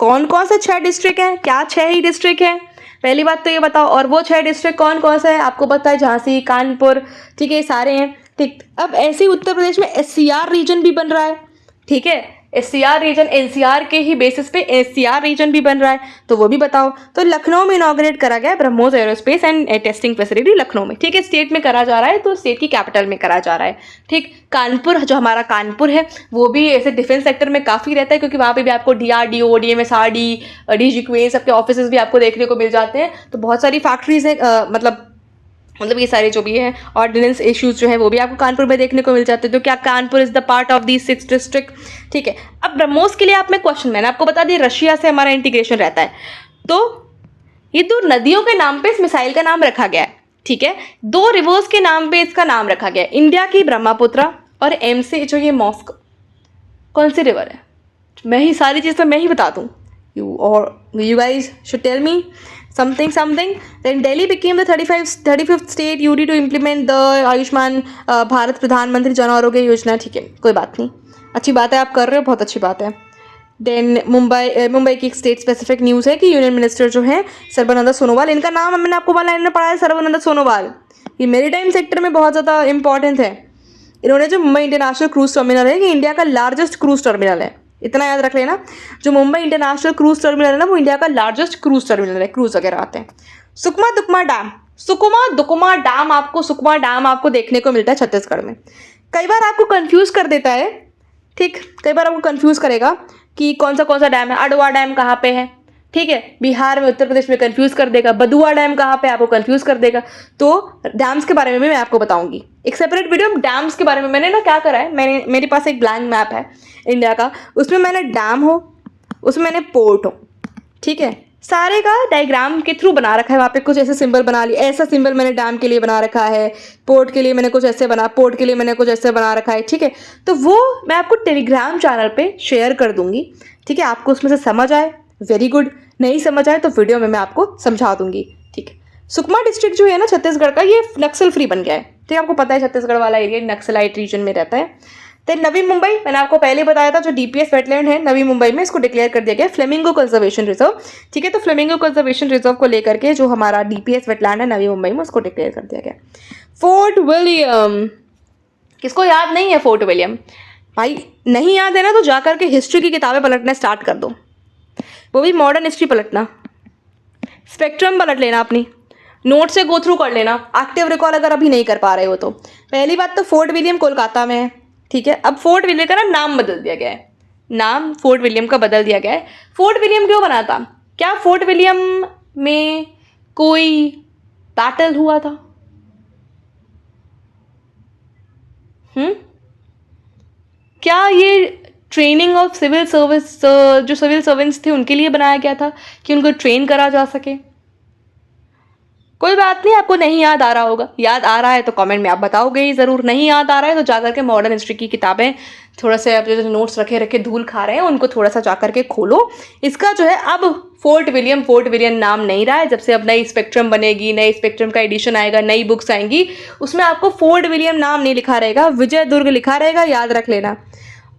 कौन कौन से 6 डिस्ट्रिक्ट हैं, क्या 6 ही डिस्ट्रिक्ट हैं? पहली बात तो ये बताओ। और वो 6 डिस्ट्रिक्ट कौन कौन सा है आपको पता है? झांसी, कानपुर, ठीक है, ये सारे हैं। ठीक, अब ऐसे ही उत्तर प्रदेश में SCR रीजन भी बन रहा है, ठीक है, SCR रीजन NCR के ही बेसिस पे SCR रीजन भी बन रहा है, तो वो भी बताओ। तो लखनऊ में इनॉग्रेट करा गया BrahMos aerospace and testing facility, Lucknow में, ठीक है, स्टेट में करा जा रहा है, तो स्टेट की कैपिटल में करा जा रहा है। ठीक, कानपुर, जो हमारा कानपुर है वो भी ऐसे डिफेंस सेक्टर में काफ़ी रहता है, क्योंकि वहाँ पे भी आपको DRDO, DMSRD, DGQA सबके ऑफिस भी आपको देखने को मिल जाते हैं। तो बहुत सारी फैक्ट्रीज हैं, मतलब ये सारे जो भी है ऑर्डिनेंस इश्यूज जो है वो भी आपको कानपुर में देखने को मिल जाते हैं। तो क्या Kanpur is the part of the 6 district? ठीक है, अब ब्रह्मोस के लिए आप में क्वेश्चन, मैंने आपको बता दिया रशिया से हमारा इंटीग्रेशन रहता है। तो ये 2 नदियों के नाम पे इस मिसाइल का नाम रखा गया है, ठीक है, 2 रिवर्स के नाम पे इसका नाम रखा गया है, इंडिया की ब्रह्मपुत्रा और M से जो ये मॉस्को, कौन सी रिवर है? मैं ही सारी चीज़ तो मैं ही बता दूँ, you guys should tell me something. Then Delhi became the 35th state UT to implement the Ayushman Bharat प्रधानमंत्री जन आरोग्य योजना। ठीक है, कोई बात नहीं, अच्छी बात है, आप कर रहे हो, बहुत अच्छी बात है। देन मुंबई की एक स्टेट स्पेसिफिक न्यूज़ है कि यूनियन मिनिस्टर जो है सर्बानंद सोनोवाल, इनका नाम मैंने आपको लाइन में पढ़ा है, सर्बानंद सोनोवाल, ये मेरीटाइम सेक्टर में बहुत ज़्यादा इंपॉर्टेंट है। इन्होंने जो मुंबई इंटरनेशनल क्रूज टर्मिनल है, कि इंडिया का लार्जेस्ट क्रूज टर्मिनल है, इतना याद रख लेना, जो मुंबई इंटरनेशनल क्रूज टर्मिनल है ना, वो इंडिया का लार्जेस्ट क्रूज टर्मिनल है, क्रूज वगैरह आते हैं। सुकमा दुकमा डैम आपको देखने को मिलता है छत्तीसगढ़ में। कई बार आपको कंफ्यूज कर देता है, ठीक, कई बार आपको कंफ्यूज करेगा कि कौन सा डैम है। अडवा डैम कहाँ पे है, ठीक है, बिहार में, उत्तर प्रदेश में कंफ्यूज कर देगा। बदुआ डैम कहाँ पे, आपको कंफ्यूज कर देगा। तो डैम्स के बारे में भी मैं आपको बताऊंगी, एक सेपरेट वीडियो डैम्स के बारे में। मैंने ना क्या करा है, मेरे पास एक ब्लैंक मैप है इंडिया का, उसमें मैंने डैम हो, उसमें मैंने पोर्ट हो, ठीक है, सारे का डायग्राम के थ्रू बना रखा है। वहाँ पे कुछ ऐसे सिंबल बना लिए, ऐसा सिंबल मैंने डैम के लिए बना रखा है, पोर्ट के लिए मैंने कुछ ऐसे पोर्ट के लिए मैंने कुछ ऐसे बना रखा है, ठीक है। तो वो मैं आपको टेलीग्राम चैनल पे शेयर कर दूंगी, ठीक है, आपको उसमें से समझ आए वेरी गुड, नहीं समझ आए तो वीडियो में मैं आपको समझा दूंगी, ठीक है। सुकमा डिस्ट्रिक्ट जो है ना छत्तीसगढ़ का, ये नक्सल फ्री बन गया है, ठीक है, आपको पता है छत्तीसगढ़ वाला एरिया नक्सलाइट रीजन में रहता है। तो नवी मुंबई, मैंने आपको पहले बताया था, जो DPS वेटलैंड है नवी मुंबई में, इसको डिक्लेयर कर दिया गया फ्लेमिंगो कंजर्वेशन रिजर्व, ठीक है। तो फ्लेमिंगो कंजर्वेशन रिजर्व को लेकर के जो हमारा DPS वेटलैंड है नवी मुंबई में, उसको डिक्लेयर कर दिया गया। फोर्ट विलियम, किसको याद नहीं है फोर्ट विलियम? भाई नहीं याद है ना, तो जाकर के हिस्ट्री की किताबें पलटना स्टार्ट कर दो, वो भी मॉडर्न हिस्ट्री पलटना, स्पेक्ट्रम पलट लेना, अपनी नोट से गो थ्रू कर लेना, एक्टिव रिकॉल अगर अभी नहीं कर पा रहे हो तो। पहली बात तो फोर्ट विलियम कोलकाता में है, ठीक है। अब फोर्ट विलियम का ना नाम बदल दिया गया है, नाम फोर्ट विलियम का बदल दिया गया है। फोर्ट विलियम क्यों बना था? क्या फोर्ट विलियम में कोई बैटल हुआ था? क्या ये ट्रेनिंग ऑफ सिविल सर्विस, जो सिविल सर्वेंट्स थे उनके लिए बनाया गया था कि उनको ट्रेन करा जा सके? कोई बात नहीं, आपको नहीं याद आ रहा होगा, याद आ रहा है तो कमेंट में आप बताओगे ही ज़रूर, नहीं याद आ रहा है तो जाकर के मॉडर्न हिस्ट्री की किताबें थोड़ा से अपने जो नोट्स रखे धूल खा रहे हैं उनको थोड़ा सा जाकर के खोलो। इसका जो है अब फोर्ट विलियम नाम नहीं रहा है, जब से अब नई स्पेक्ट्रम बनेगी, नई स्पेक्ट्रम का एडिशन आएगा, नई बुक्स आएंगी, उसमें आपको फोर्ट विलियम नाम नहीं लिखा रहेगा, विजय दुर्ग लिखा रहेगा, याद रख लेना।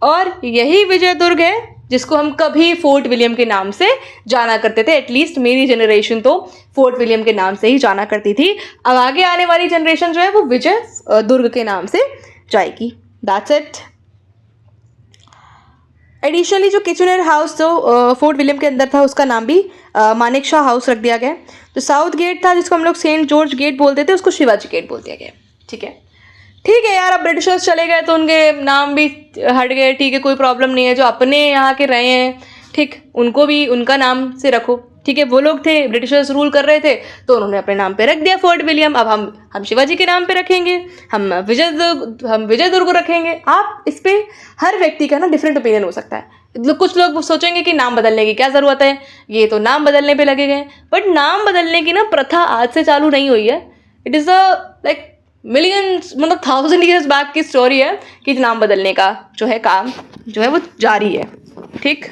और यही विजय दुर्ग है जिसको हम कभी फोर्ट विलियम के नाम से जाना करते थे, एटलीस्ट मेरी जनरेशन तो फोर्ट विलियम के नाम से ही जाना करती थी। अब आगे आने वाली जनरेशन जो है वो विजय दुर्ग के नाम से जाएगी। That's it. एडिशनली जो किचनर हाउस जो फोर्ट विलियम के अंदर था, उसका नाम भी मानेकशॉ हाउस रख दिया गया। जो साउथ गेट था, जिसको हम लोग सेंट जॉर्ज गेट बोलते थे, उसको शिवाजी गेट बोल दिया गया, ठीक है। ठीक है यार, अब ब्रिटिशर्स चले गए तो उनके नाम भी हट गए, ठीक है, कोई प्रॉब्लम नहीं है। जो अपने यहाँ के रहे हैं, ठीक, उनको भी उनका नाम से रखो, ठीक है। वो लोग थे, ब्रिटिशर्स रूल कर रहे थे तो उन्होंने अपने नाम पे रख दिया फोर्ट विलियम। अब हम शिवाजी के नाम पे रखेंगे, हम विजय दुर्ग रखेंगे। आप इस पर हर व्यक्ति का ना डिफरेंट ओपिनियन हो सकता है। कुछ लोग सोचेंगे कि नाम बदलने की क्या ज़रूरत है, ये तो नाम बदलने पे लगे गए, बट नाम बदलने की ना प्रथा आज से चालू नहीं हुई है। It is a like millions मतलब 1000 ईयर्स बैक की स्टोरी है कि नाम बदलने का जो है काम जो है वो जारी है। ठीक,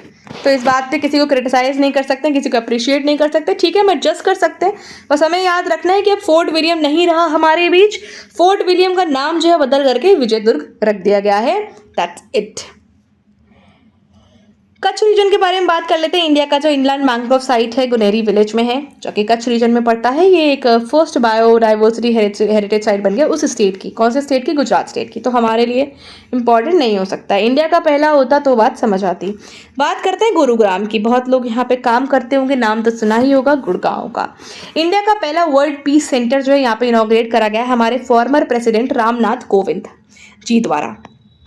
तो इस बात पे किसी को क्रिटिसाइज नहीं कर सकते, किसी को अप्रिशिएट नहीं कर सकते, ठीक है, मैं जज कर सकते हैं। बस हमें याद रखना है कि अब फोर्ट विलियम नहीं रहा हमारे बीच, फोर्ट विलियम का नाम जो है बदल करके विजयदुर्ग रख दिया गया है। That's it. कच्छ रीजन के बारे में बात कर लेते हैं। इंडिया का जो इनलैंड मैंग्रोव साइट है गुनेरी विलेज में है, जो कि कच्छ रीजन में पड़ता है। ये एक फर्स्ट बायोडाइवर्सिटी हेरिटेज साइट बन गया उस स्टेट की। कौन से स्टेट की? गुजरात स्टेट की। तो हमारे लिए इंपॉर्टेंट नहीं हो सकता। इंडिया का पहला होता तो बात समझ आती। बात करते हैं गुरुग्राम की। बहुत लोग यहाँ पे काम करते होंगे, नाम तो सुना ही होगा गुड़गांव का। इंडिया का पहला वर्ल्ड पीस सेंटर जो है यहाँ पे इनॉग्रेट करा गया है हमारे फॉर्मर प्रेसिडेंट रामनाथ कोविंद जी द्वारा।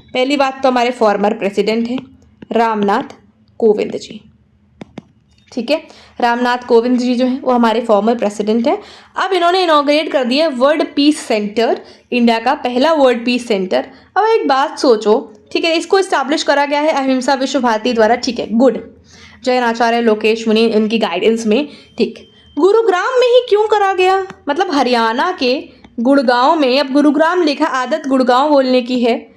पहली बात तो हमारे फॉर्मर प्रेसिडेंट हैं रामनाथ कोविंद जी। ठीक है, रामनाथ कोविंद जी जो है वो हमारे फॉर्मर प्रेसिडेंट हैं। अब इन्होंने इनॉग्रेट कर दिया वर्ल्ड पीस सेंटर, इंडिया का पहला वर्ल्ड पीस सेंटर। अब एक बात सोचो, ठीक है, इसको इस्टेब्लिश करा गया है अहिंसा विश्व भारती द्वारा। ठीक है, गुड, जैन आचार्य लोकेश मुनि इनकी गाइडेंस में। ठीक, गुरुग्राम में ही क्यों करा गया? मतलब हरियाणा के गुड़गांव में, अब गुरुग्राम लिखा, आदत गुड़गांव बोलने की है।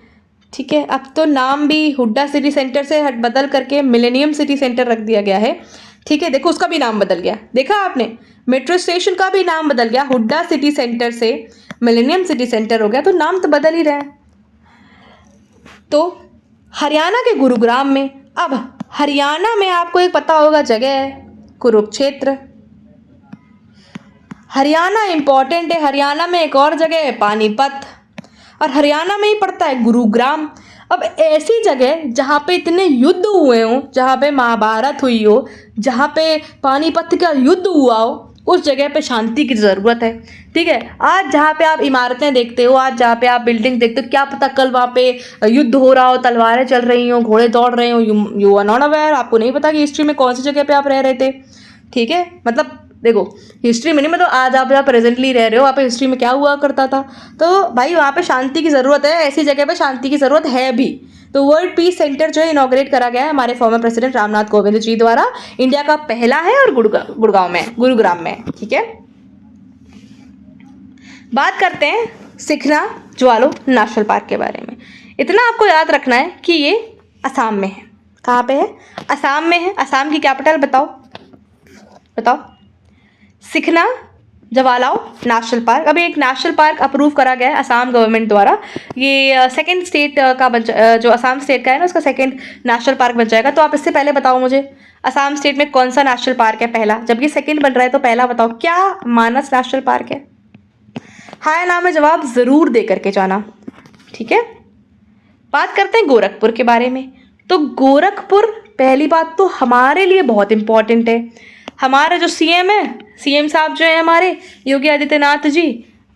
ठीक है, अब तो नाम भी हुड्डा सिटी सेंटर से हट बदल करके मिलेनियम सिटी सेंटर रख दिया गया है। ठीक है, देखो उसका भी नाम बदल गया, देखा आपने, मेट्रो स्टेशन का भी नाम बदल गया, हुड्डा सिटी सेंटर से मिलेनियम सिटी सेंटर हो गया, तो नाम तो बदल ही रहा है। तो हरियाणा के गुरुग्राम में, अब हरियाणा में आपको एक पता होगा जगह है कुरुक्षेत्र। हरियाणा इंपॉर्टेंट है। हरियाणा में एक और जगह है पानीपत, और हरियाणा में ही पड़ता है गुरुग्राम। अब ऐसी जगह जहाँ पे इतने युद्ध हुए हों, जहाँ पे महाभारत हुई हो, जहाँ पे पानीपत का युद्ध हुआ हो, उस जगह पे शांति की ज़रूरत है। ठीक है, आज जहाँ पे आप इमारतें देखते हो, आज जहाँ पे आप बिल्डिंग देखते हो, क्या पता कल वहाँ पे युद्ध हो रहा हो, तलवारें चल रही हो, घोड़े दौड़ रहे हो, यू आर नॉट अवेयर। आपको नहीं पता कि हिस्ट्री में कौन सी जगह पे आप रह रहे थे। ठीक है, मतलब देखो हिस्ट्री में नहीं, मतलब आज आप जहाँ प्रेजेंटली रह रहे हो वहाँ पे हिस्ट्री में क्या हुआ करता था। तो भाई वहाँ पे शांति की ज़रूरत है, ऐसी जगह पे शांति की ज़रूरत है भी। तो वर्ल्ड पीस सेंटर जो है इनॉग्रेट करा गया है हमारे फॉर्मर प्रेसिडेंट रामनाथ कोविंद जी द्वारा। इंडिया का पहला है और गुड़गांव में, गुरुग्राम में। ठीक है, बात करते हैं सिखना ज्वालो नेशनल पार्क के बारे में। इतना आपको याद रखना है कि ये असम में है। कहाँ पे है? असम में है। असम की कैपिटल बताओ, बताओ। सिखना जवालाओ नेशनल पार्क। अभी एक नेशनल पार्क अप्रूव करा गया है असम गवर्नमेंट द्वारा। ये सेकंड स्टेट का जो असम स्टेट का है ना, उसका सेकंड नेशनल पार्क बन जाएगा। तो आप इससे पहले बताओ मुझे, असम स्टेट में कौन सा नेशनल पार्क है पहला? जब ये सेकंड बन रहा है तो पहला बताओ, क्या मानस नेशनल पार्क है? हाँ या ना में जवाब ज़रूर दे करके जाना। ठीक है, बात करते हैं गोरखपुर के बारे में। तो गोरखपुर, पहली बात तो हमारे लिए बहुत इंपॉर्टेंट है। हमारे जो सीएम है, सीएम साहब जो है हमारे योगी आदित्यनाथ जी,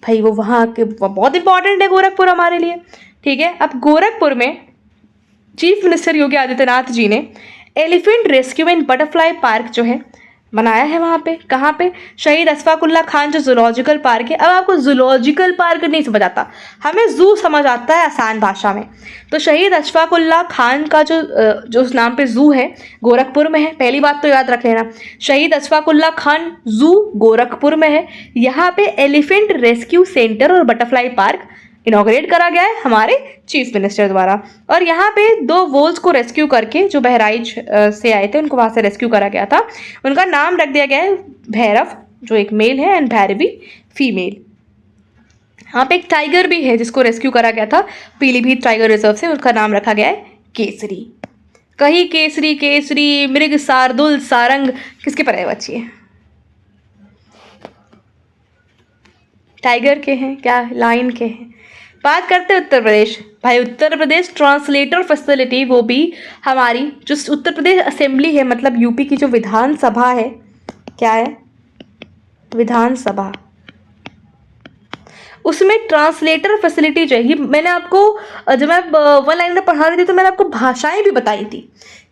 भाई वो वहाँ के बहुत इंपॉर्टेंट है गोरखपुर हमारे लिए। ठीक है, अब गोरखपुर में चीफ मिनिस्टर योगी आदित्यनाथ जी ने elephant rescue and butterfly park जो है बनाया है। वहाँ पे, कहाँ पे? शहीद अशफाकुल्ला खान जो जूलॉजिकल पार्क है। अब आपको जूलॉजिकल पार्क नहीं समझ आता, हमें जू समझ आता है आसान भाषा में। तो शहीद अशफाकुल्ला खान का जो उस नाम पे जू है गोरखपुर में है। पहली बात तो याद रख लेना, शहीद अशफाकुल्ला खान जू गोरखपुर में है। यहाँ पे एलिफेंट रेस्क्यू सेंटर और बटरफ्लाई पार्क इनॉग्रेट करा गया है हमारे चीफ मिनिस्टर द्वारा। और यहाँ पे 2 वोल्स को रेस्क्यू करके, जो बहराइच से आए थे उनको वहाँ से रेस्क्यू करा गया था, उनका नाम रख दिया गया है भैरव, जो एक मेल है, एंड भैरवी फीमेल। यहाँ पे एक टाइगर भी है जिसको रेस्क्यू करा गया था पीलीभीत टाइगर रिजर्व से, उसका नाम रखा गया है केसरी। कही केसरी केसरी मृग शार्दुल सारंग, किसके पर है बच्ची? टाइगर के हैं क्या? लाइन के हैं। बात करते हैं उत्तर प्रदेश। भाई उत्तर प्रदेश ट्रांसलेटर फैसिलिटी, वो भी हमारी जो उत्तर प्रदेश असेंबली है, मतलब यूपी की जो विधानसभा है, क्या है? विधानसभा, उसमें ट्रांसलेटर फैसिलिटी चाहिए। मैंने आपको जब मैं 1 लाइन में पढ़ा रही थी तो मैंने आपको भाषाएं भी बताई थी,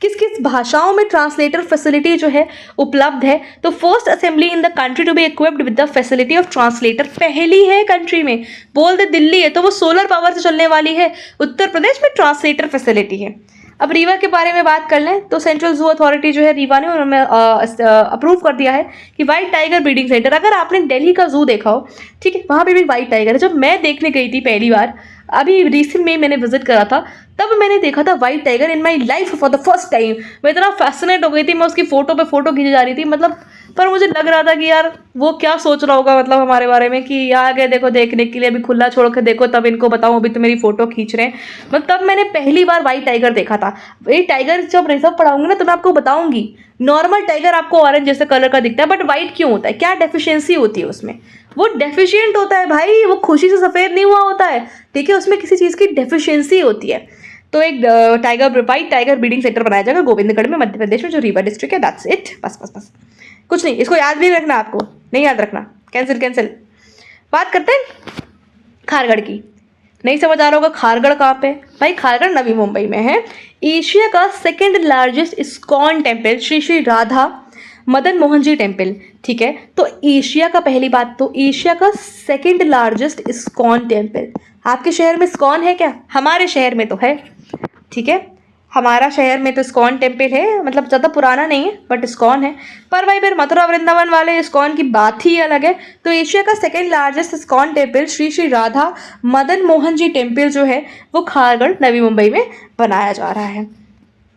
किस किस भाषाओं में ट्रांसलेटर फैसिलिटी जो है उपलब्ध है। तो first assembly in the country to be equipped with the facility of translator, पहली है कंट्री में। बोल दे दिल्ली है तो वो सोलर पावर से चलने वाली है, उत्तर प्रदेश में ट्रांसलेटर फैसिलिटी है। अब रीवा के बारे में बात कर लें तो सेंट्रल जू अथॉरिटी जो है रीवा ने उन्होंने अप्रूव कर दिया है कि व्हाइट टाइगर ब्रीडिंग सेंटर, अगर आपने दिल्ली का जू देखा हो, ठीक है, वहाँ पे भी व्हाइट टाइगर है। जब मैं देखने गई थी पहली बार, अभी रिसेंट में मैंने विजिट करा था, तब मैंने देखा था white tiger in my life for the first time. मैं इतना फैसिनेट हो गई थी, मैं उसकी फोटो पे फोटो खींची जा रही थी, मतलब पर मुझे लग रहा था कि यार वो क्या सोच रहा होगा, मतलब हमारे बारे में, कि आ गए देखो देखने के लिए, अभी खुला छोड़ के देखो तब इनको बताऊं, अभी तो मेरी फोटो खींच रहे हैं। मतलब तब मैंने पहली बार व्हाइट टाइगर देखा था। ये टाइगर जब रिजर्व पढ़ाऊंगी ना तो मैं आपको बताऊंगी, नॉर्मल टाइगर आपको ऑरेंज जैसे कलर का दिखता है, बट व्हाइट क्यों होता है, क्या डेफिशिएंसी होती है उसमें, वो डेफिशिएंट होता है भाई, वो खुशी से सफ़ेद नहीं हुआ होता है, ठीक है, उसमें किसी चीज़ की डेफिशिएंसी होती है। तो एक व्हाइट टाइगर ब्रीडिंग सेंटर बनाया जाएगा गोविंदगढ़ में, मध्य प्रदेश में, जो रीवा डिस्ट्रिक्ट है। दैट्स इट, बस बस बस, कुछ नहीं, इसको याद नहीं रखना, आपको नहीं याद रखना, कैंसिल कैंसिल। बात करते हैं खारगढ़ की। नहीं समझ आ रहा होगा खारगढ़ कहाँ पे, भाई खारगढ़ नवी मुंबई में है। एशिया का second largest ISKCON temple Shri Shri Radha Madan Mohan ji temple, ठीक है। तो एशिया का, पहली बात तो एशिया का सेकेंड लार्जेस्ट इस्कॉन टेम्पल, आपके शहर में इस्कॉन है क्या? हमारे शहर में तो है, ठीक है, हमारा शहर में तो इस्कॉन टेम्पल है, मतलब ज़्यादा पुराना नहीं है बट इस्कॉन है। पर भाई फिर मथुरा वृंदावन वाले इस्कॉन की बात ही अलग है। तो एशिया का second largest ISKCON temple Shri Shri Radha Madan Mohan ji temple जो है वो खारगढ़ नवी मुंबई में बनाया जा रहा है।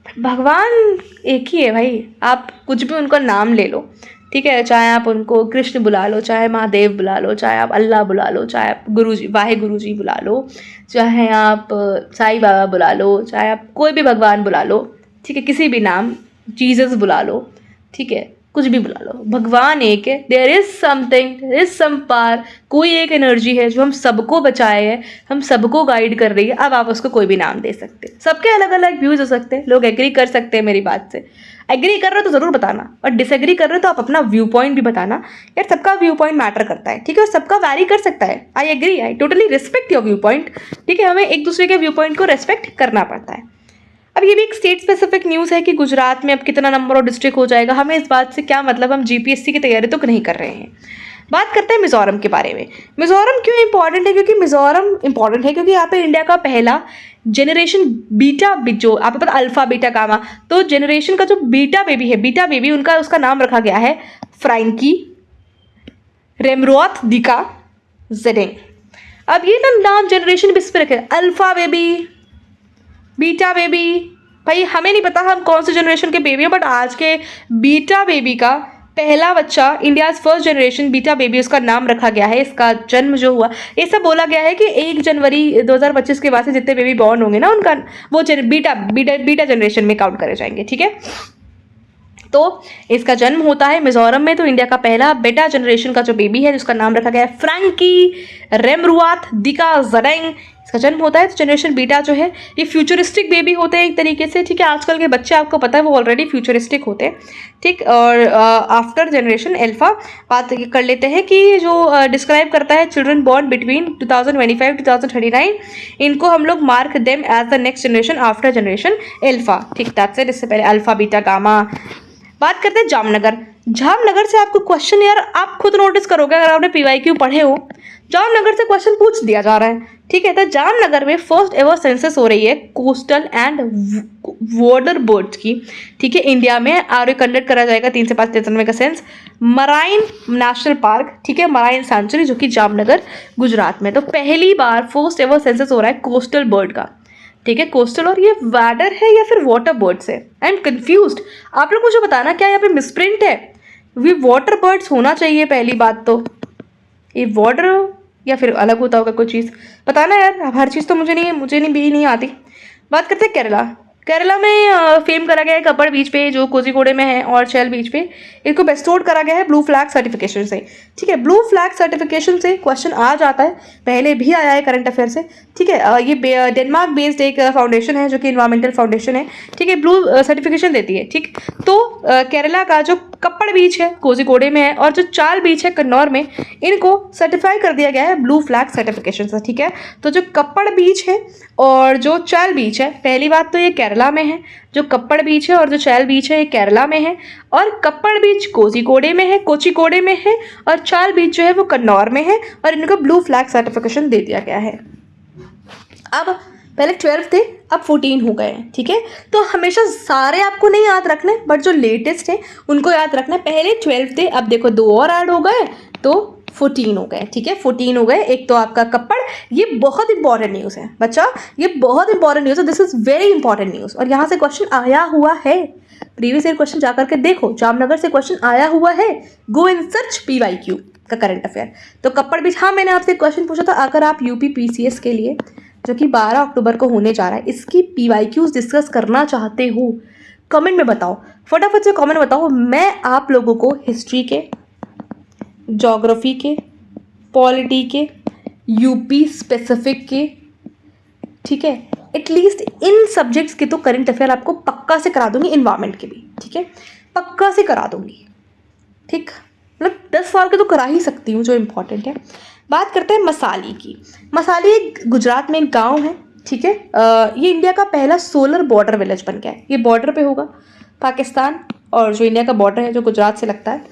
भगवान एक ही है भाई, आप कुछ भी उनका नाम ले लो, ठीक है, चाहे आप उनको कृष्ण बुला लो, चाहे महादेव बुला लो, चाहे आप अल्लाह बुला लो, चाहे आप गुरु जी वाहे गुरु जी बुला लो, चाहे आप साईं बाबा बुला लो, चाहे आप कोई भी भगवान बुला लो, ठीक है, किसी भी नाम, जीसस बुला लो, ठीक है, कुछ भी बुला लो, भगवान एक है। There is something, there is some power, कोई एक एनर्जी है जो हम सबको बचाए है, हम सबको गाइड कर रही है। अब आप उसको कोई भी नाम दे सकते हैं, सबके अलग अलग व्यूज हो सकते हैं, लोग एग्री कर सकते हैं मेरी बात से। एग्री कर रहे हो तो ज़रूर बताना, और डिसएग्री कर रहे हो तो आप अपना व्यू पॉइंट भी बताना। यार सबका व्यू पॉइंट मैटर करता है, ठीक है, और सबका वैरी कर सकता है। I agree, I totally respect your view point, ठीक है, हमें एक दूसरे के व्यू पॉइंट को रेस्पेक्ट करना पड़ता है। अब ये भी एक स्टेट स्पेसिफिक न्यूज़ है कि गुजरात में अब कितना नंबर और डिस्ट्रिक्ट हो जाएगा, हमें इस बात से क्या मतलब, हम जीपीएससी की तैयारी तो नहीं कर रहे हैं। बात करते हैं मिजोरम के बारे में। मिजोरम क्यों इंपॉर्टेंट है? क्योंकि मिजोरम इंपॉर्टेंट है क्योंकि यहाँ पे इंडिया का पहला जनरेशन बीटा, जो आपको पता अल्फा बीटा गामा, तो जनरेशन का जो बीटा बेबी है, बीटा बेबी उनका, उसका नाम रखा गया है फ्रैंकी रेमरोथ दिका जेडेंग। अब ये ना नाम जनरेशन बेस पे रखे, अल्फा बेबी, बीटा बेबी, भाई हमें नहीं पता हम कौन से जनरेशन के बेबी हैं, बट आज के बीटा बेबी का पहला बच्चा, India first generation beta baby, उसका नाम रखा गया है। इसका जन्म जो हुआ, ये सब बोला गया है कि 1 जनवरी 2025 के बाद से जितने बेबी बॉर्न होंगे ना, उनका वो बीटा जनरेशन में काउंट करे जाएंगे, ठीक है। तो इसका जन्म होता है मिजोरम में। तो इंडिया का पहला बेटा जनरेशन का जो बेबी है जिसका नाम रखा गया है फ्रैंकी रेमरुआत दिका जेडेंग, इसका जन्म होता है। तो जनरेशन बीटा जो है ये फ्यूचरिस्टिक बेबी होते हैं एक तरीके से, ठीक है। आजकल के बच्चे आपको पता है वो ऑलरेडी फ्यूचरिस्टिक होते हैं, ठीक। और आफ्टर जनरेशन अल्फा बात कर लेते हैं कि जो डिस्क्राइब करता है चिल्ड्रन बॉर्न बिटवीन 2025 2039, इनको हम लोग mark them as the next generation after generation alpha, ठीक। दैट्स इट, इससे पहले अल्फा बीटा गामा। बात करते हैं जामनगर। जामनगर से आपको क्वेश्चन, यार आप खुद नोटिस करोगे अगर आपने पीवाईक्यू पढ़े हो, जामनगर से क्वेश्चन पूछ दिया जा रहा है, ठीक है। तो जामनगर में फर्स्ट एवर सेंसस हो रही है कोस्टल एंड वाटर बर्ड्स की, ठीक है, इंडिया में। और ये कंडक्ट करा जाएगा 3 से 5 दिसंबर का सेंस मराइन नेशनल पार्क, ठीक है, मराइन सेंचुरी जो कि जामनगर गुजरात में। तो पहली बार फर्स्ट एवर सेंसस हो रहा है कोस्टल बर्ड का, ठीक है, कोस्टल। और ये वाटर है या फिर वाटर बर्ड्स है? आई एम कन्फ्यूज्ड, आप लोग मुझे बताना क्या यहाँ पे मिसप्रिंट है? ये वाटर बर्ड्स होना चाहिए पहली बात तो, ये वाटर या फिर अलग होता होगा कोई चीज़, बताना यार, हर चीज़ तो मुझे भी नहीं आती। बात करते हैं केरला। केरला में फेम करा गया है कपड़ बीच पे जो कोझिकोडे में है और शेल बीच पे, इनको बेस्टोर्ड करा गया है ब्लू फ्लैग सर्टिफिकेशन से, ठीक है। ब्लू फ्लैग सर्टिफिकेशन से क्वेश्चन आ जाता है, पहले भी आया है करंट अफेयर से, ठीक है। ये डेनमार्क बेस्ड एक फाउंडेशन है जो कि इन्वायरमेंटल फाउंडेशन है, ठीक है, ब्लू सर्टिफिकेशन देती है, ठीक। तो केरला का जो कप्पड़ बीच है कोझिकोडे में है और जो चाल बीच है कन्नौर में, इनको सर्टिफाई कर दिया गया है ब्लू फ्लैग सर्टिफिकेशन से, ठीक है। तो जो कप्पड़ बीच है और जो चाल बीच है, पहली बात तो ये केरला में है, जो कप्पड़ बीच है और जो चाल बीच है ये केरला में है, और कप्पड़ बीच कोझिकोडे में है, कोचिकोडे में है, और चाल बीच जो है वो कन्नौर में है, और इनको ब्लू फ्लैग सर्टिफिकेशन दे दिया गया है। अब पहले 12 थे, अब 14 हो गए हैं, ठीक है। तो हमेशा सारे आपको नहीं याद रखने, बट जो लेटेस्ट है उनको याद रखना। पहले 12 थे, अब देखो 2 और ऐड हो गए तो 14 हो गए, ठीक है। 14 हो गए। एक तो आपका कप्पड़, ये बहुत इंपॉर्टेंट न्यूज़ है बच्चा, ये बहुत इंपॉर्टेंट न्यूज़ है, this is very important news. और यहाँ से क्वेश्चन आया हुआ है, प्रीवियस ईयर क्वेश्चन जाकर के देखो, जामनगर से क्वेश्चन आया हुआ है। गो इन सर्च PYQ का करंट अफेयर। तो कप्पड़ बीच, हाँ मैंने आपसे क्वेश्चन पूछा था, अगर आप UP PCS के लिए जो कि 12 अक्टूबर को होने जा रहा है, इसकी PYQs डिस्कस करना चाहते हो, कमेंट में बताओ, फटाफट से कमेंट बताओ। मैं आप लोगों को हिस्ट्री के, ज्योग्राफी के, पॉलिटी के, UP स्पेसिफिक के, ठीक है, एटलीस्ट इन सब्जेक्ट्स के तो करंट अफेयर आपको पक्का से करा दूंगी, इन्वायरमेंट के भी, ठीक है, पक्का से करा दूंगी, ठीक। मतलब 10 साल के तो करा ही सकती हूँ जो इम्पोर्टेंट है। बात करते हैं मसाली की। मसाली एक गुजरात में एक गांव है, ठीक है। ये इंडिया का पहला सोलर बॉर्डर विलेज बन गया है। ये बॉर्डर पे होगा पाकिस्तान और जो इंडिया का बॉर्डर है जो गुजरात से लगता है,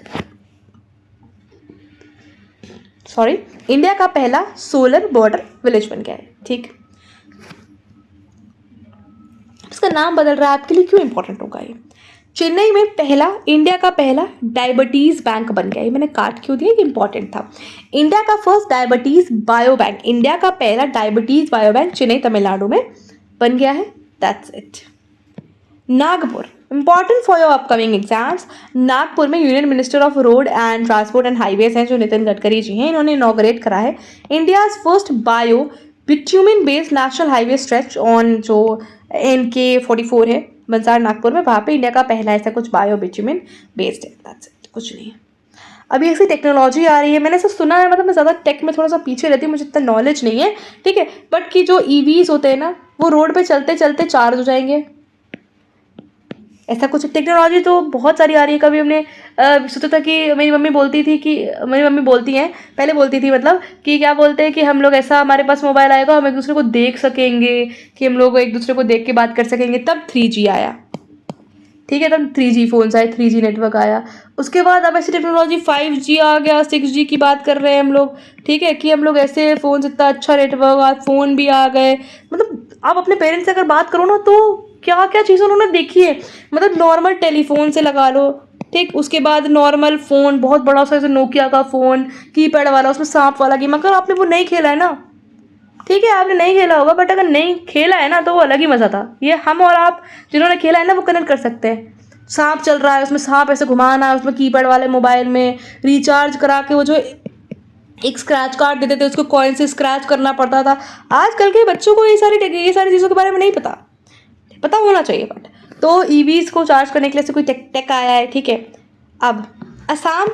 सॉरी, इंडिया का पहला सोलर बॉर्डर विलेज बन गया है, ठीक। इसका नाम बदल रहा है, आपके लिए क्यों इंपॉर्टेंट होगा ये? चेन्नई में पहला, इंडिया का पहला डायबिटीज बैंक बन गया है। मैंने काट क्यों दिया, कि इंपॉर्टेंट था। इंडिया का first diabetes bio bank, India का पहला diabetes bio bank Chennai Tamil Nadu में बन गया है। That's it. Nagpur, important for your upcoming exams. Nagpur में union minister of road and transport and highways हैं जो नितिन गडकरी जी हैं, इन्होंने इनॉग्रेट करा है India's first bio bitumen based national highway stretch on जो NK-44 है बंसार नागपुर में, वहाँ पे इंडिया का पहला ऐसा कुछ बायो बिट्यूमिन बेस्ड है। दैट्स इट, कुछ नहीं है। अभी ऐसी टेक्नोलॉजी आ रही है, मैंने ऐसा सुना है, मतलब मैं ज़्यादा टेक में थोड़ा सा पीछे रहती हूँ, मुझे इतना नॉलेज नहीं है, ठीक है, बट कि जो EVs होते हैं ना, वो रोड पे चलते चलते चार्ज हो जाएंगे, ऐसा कुछ टेक्नोलॉजी तो बहुत सारी आ रही है। कभी हमने सोचा था कि मेरी मम्मी बोलती थी कि, मेरी मम्मी बोलती हैं, पहले बोलती थी मतलब कि क्या बोलते हैं कि हम लोग ऐसा, हमारे पास मोबाइल आएगा, हम एक दूसरे को देख सकेंगे, कि हम लोग एक दूसरे को देख के बात कर सकेंगे, तब 3G आया, ठीक है, तब 3G फोन्स आए, 3G नेटवर्क आया। उसके बाद अब ऐसी टेक्नोलॉजी 5G आ गया, 6G की बात कर रहे हैं हम लोग, ठीक है, कि हम लोग ऐसे फ़ोन, इतना अच्छा नेटवर्क, आज फ़ोन भी आ गए। मतलब आप अपने पेरेंट्स से अगर बात करो ना, तो क्या क्या चीज़ें उन्होंने देखी है। मतलब नॉर्मल टेलीफोन से लगा लो, ठीक, उसके बाद नॉर्मल फ़ोन, बहुत बड़ा सा जैसे नोकिया का फ़ोन, कीपैड वाला, उसमें सांप वाला गेम। अगर आपने वो नहीं खेला है ना, ठीक है, आपने नहीं खेला होगा, बट अगर नहीं खेला है ना तो वो अलग ही मज़ा था। ये हम और आप जिन्होंने खेला है ना वो कनेक्ट कर सकते हैं। सांप चल रहा है, उसमें सांप ऐसे घुमाना है, उसमें कीपैड वाले मोबाइल में रिचार्ज करा के वो जो एक स्क्रैच कार्ड देते थे, उसको कॉइन से स्क्रैच करना पड़ता था। आजकल के बच्चों को ये सारी चीज़ों के बारे में नहीं पता होना चाहिए। बट तो EVs को चार्ज करने के लिए से कोई टेक आया है, ठीक है। अब असम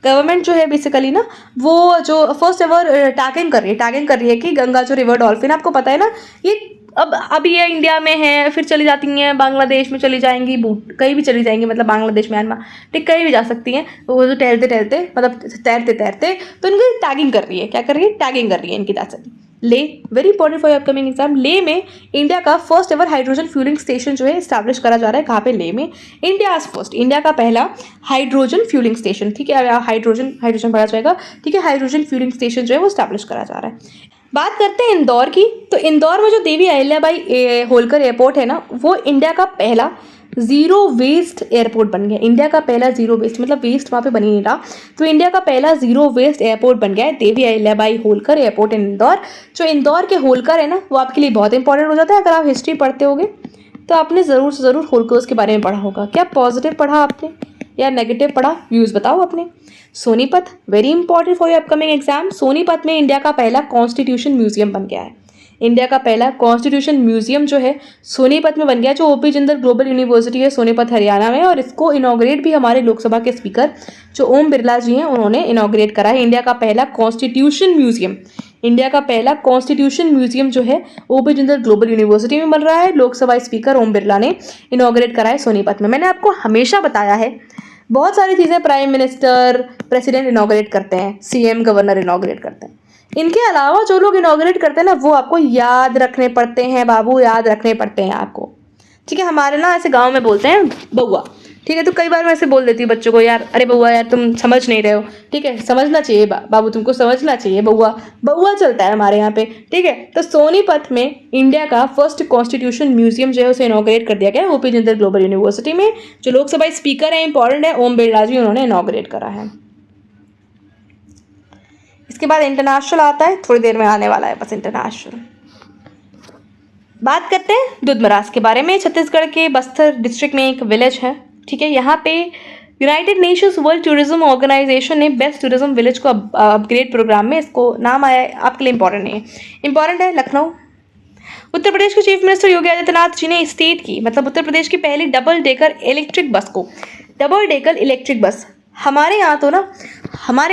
गवर्नमेंट जो है बेसिकली ना, वो जो फर्स्ट एवर टैगिंग कर रही है कि गंगा जो रिवर डॉल्फिन, आपको पता है ना, ये अब ये इंडिया में है, फिर चली जाती हैं बांग्लादेश में, चली जाएंगी, कहीं भी चली जाएंगी, मतलब बांग्लादेश, म्यांमार, ठीक, कहीं भी जा सकती हैं। वो जो तैरते मतलब तैरते तो इनकी टैगिंग कर रही है, क्या कर रही है, टैगिंग कर रही है इनकी। That's it. Leh, very important for upcoming exam. Leh में इंडिया का first ever hydrogen fuelling station जो है स्टैब्लिश करा जा रहा है। कहाँ पे, ले में। इंडिया का पहला हाइड्रोजन फ्यूलिंग स्टेशन, ठीक है, हाइड्रोजन भरा जाएगा, ठीक है, हाइड्रोजन फ्यूलिंग स्टेशन जो है वो स्टैब्लिश करा जा रहा है। बात करते हैं इंदौर की। तो इंदौर में जो देवी अहिल्याबाई होलकर एयरपोर्ट है ना, वो इंडिया का पहला जीरो वेस्ट एयरपोर्ट बन गया। इंडिया का पहला जीरो वेस्ट, मतलब वेस्ट वहाँ पे बन ही नहीं रहा, तो इंडिया का पहला जीरो वेस्ट एयरपोर्ट बन गया है देवी अहिल्याबाई होलकर एयरपोर्ट इन इंदौर। जो इंदौर के होलकर है ना, वो आपके लिए बहुत इंपॉर्टेंट हो जाता है। अगर आप हिस्ट्री पढ़ते होगे तो आपने ज़रूर से ज़रूर होलकर्स के बारे में पढ़ा होगा। क्या पॉजिटिव पढ़ा आपने या नेगेटिव पढ़ा, व्यूज़ बताओ अपने। Sonipat, very important for your upcoming exam. Sonipat में इंडिया का पहला कॉन्स्टिट्यूशन म्यूजियम बन गया है। इंडिया का पहला कॉन्स्टिट्यूशन म्यूजियम जो है सोनीपत में बन गया, जो OP जिंदल ग्लोबल यूनिवर्सिटी है सोनीपत हरियाणा में, और इसको इनॉग्रेट भी हमारे लोकसभा के स्पीकर जो ओम बिरला जी हैं उन्होंने इनॉग्रेट करा है। इंडिया का पहला कॉन्स्टिट्यूशन म्यूजियम, इंडिया का पहला कॉन्स्टिट्यूशन म्यूजियम जो है OP जिंदल ग्लोबल यूनिवर्सिटी में बन रहा है। लोकसभा स्पीकर ओम बिरला ने इनॉग्रेट करा है सोनीपत में। मैंने आपको हमेशा बताया है, बहुत सारी चीज़ें प्राइम मिनिस्टर, प्रेसिडेंट इनॉग्रेट करते हैं, CM, गवर्नर इनॉग्रेट करते हैं। इनके अलावा जो लोग इनॉग्रेट करते हैं ना, वो आपको याद रखने पड़ते हैं बाबू, याद रखने पड़ते हैं आपको, ठीक है। हमारे ना ऐसे गांव में बोलते हैं बउआ, ठीक है। तो कई बार मैं ऐसे बोल देती हूँ बच्चों को, यार अरे बउआ यार तुम समझ नहीं रहे हो, ठीक है, समझना चाहिए बाबू, तुमको समझना चाहिए, बउआ बउआ चलता है हमारे यहाँ पे, ठीक है। तो सोनीपत में इंडिया का फर्स्ट कॉन्स्टिट्यूशन म्यूजियम जो है उसे इनॉग्रेट कर दिया गया है ओपी जिंदल ग्लोबल यूनिवर्सिटी में। जो लोकसभा स्पीकर है इंपॉर्टेंट है, ओम बिरला जी, उन्होंने इनॉग्रेट करा है। इसके बाद इंटरनेशनल आता है, थोड़ी देर में आने वाला है बस इंटरनेशनल। बात करते हैं दूधमरास के बारे में। छत्तीसगढ़ के बस्तर डिस्ट्रिक्ट में एक विलेज है, ठीक है। यहाँ पे United Nations World Tourism Organisation ने बेस्ट टूरिज्म विलेज को अपग्रेड प्रोग्राम में इसको नाम आया है। आपके लिए इंपॉर्टेंट नहीं है, इंपॉर्टेंट है लखनऊ। उत्तर प्रदेश के चीफ मिनिस्टर योगी आदित्यनाथ जी ने स्टेट की मतलब उत्तर प्रदेश की पहली डबल डेकर इलेक्ट्रिक बस को, डबल डेकर इलेक्ट्रिक बस, हमारे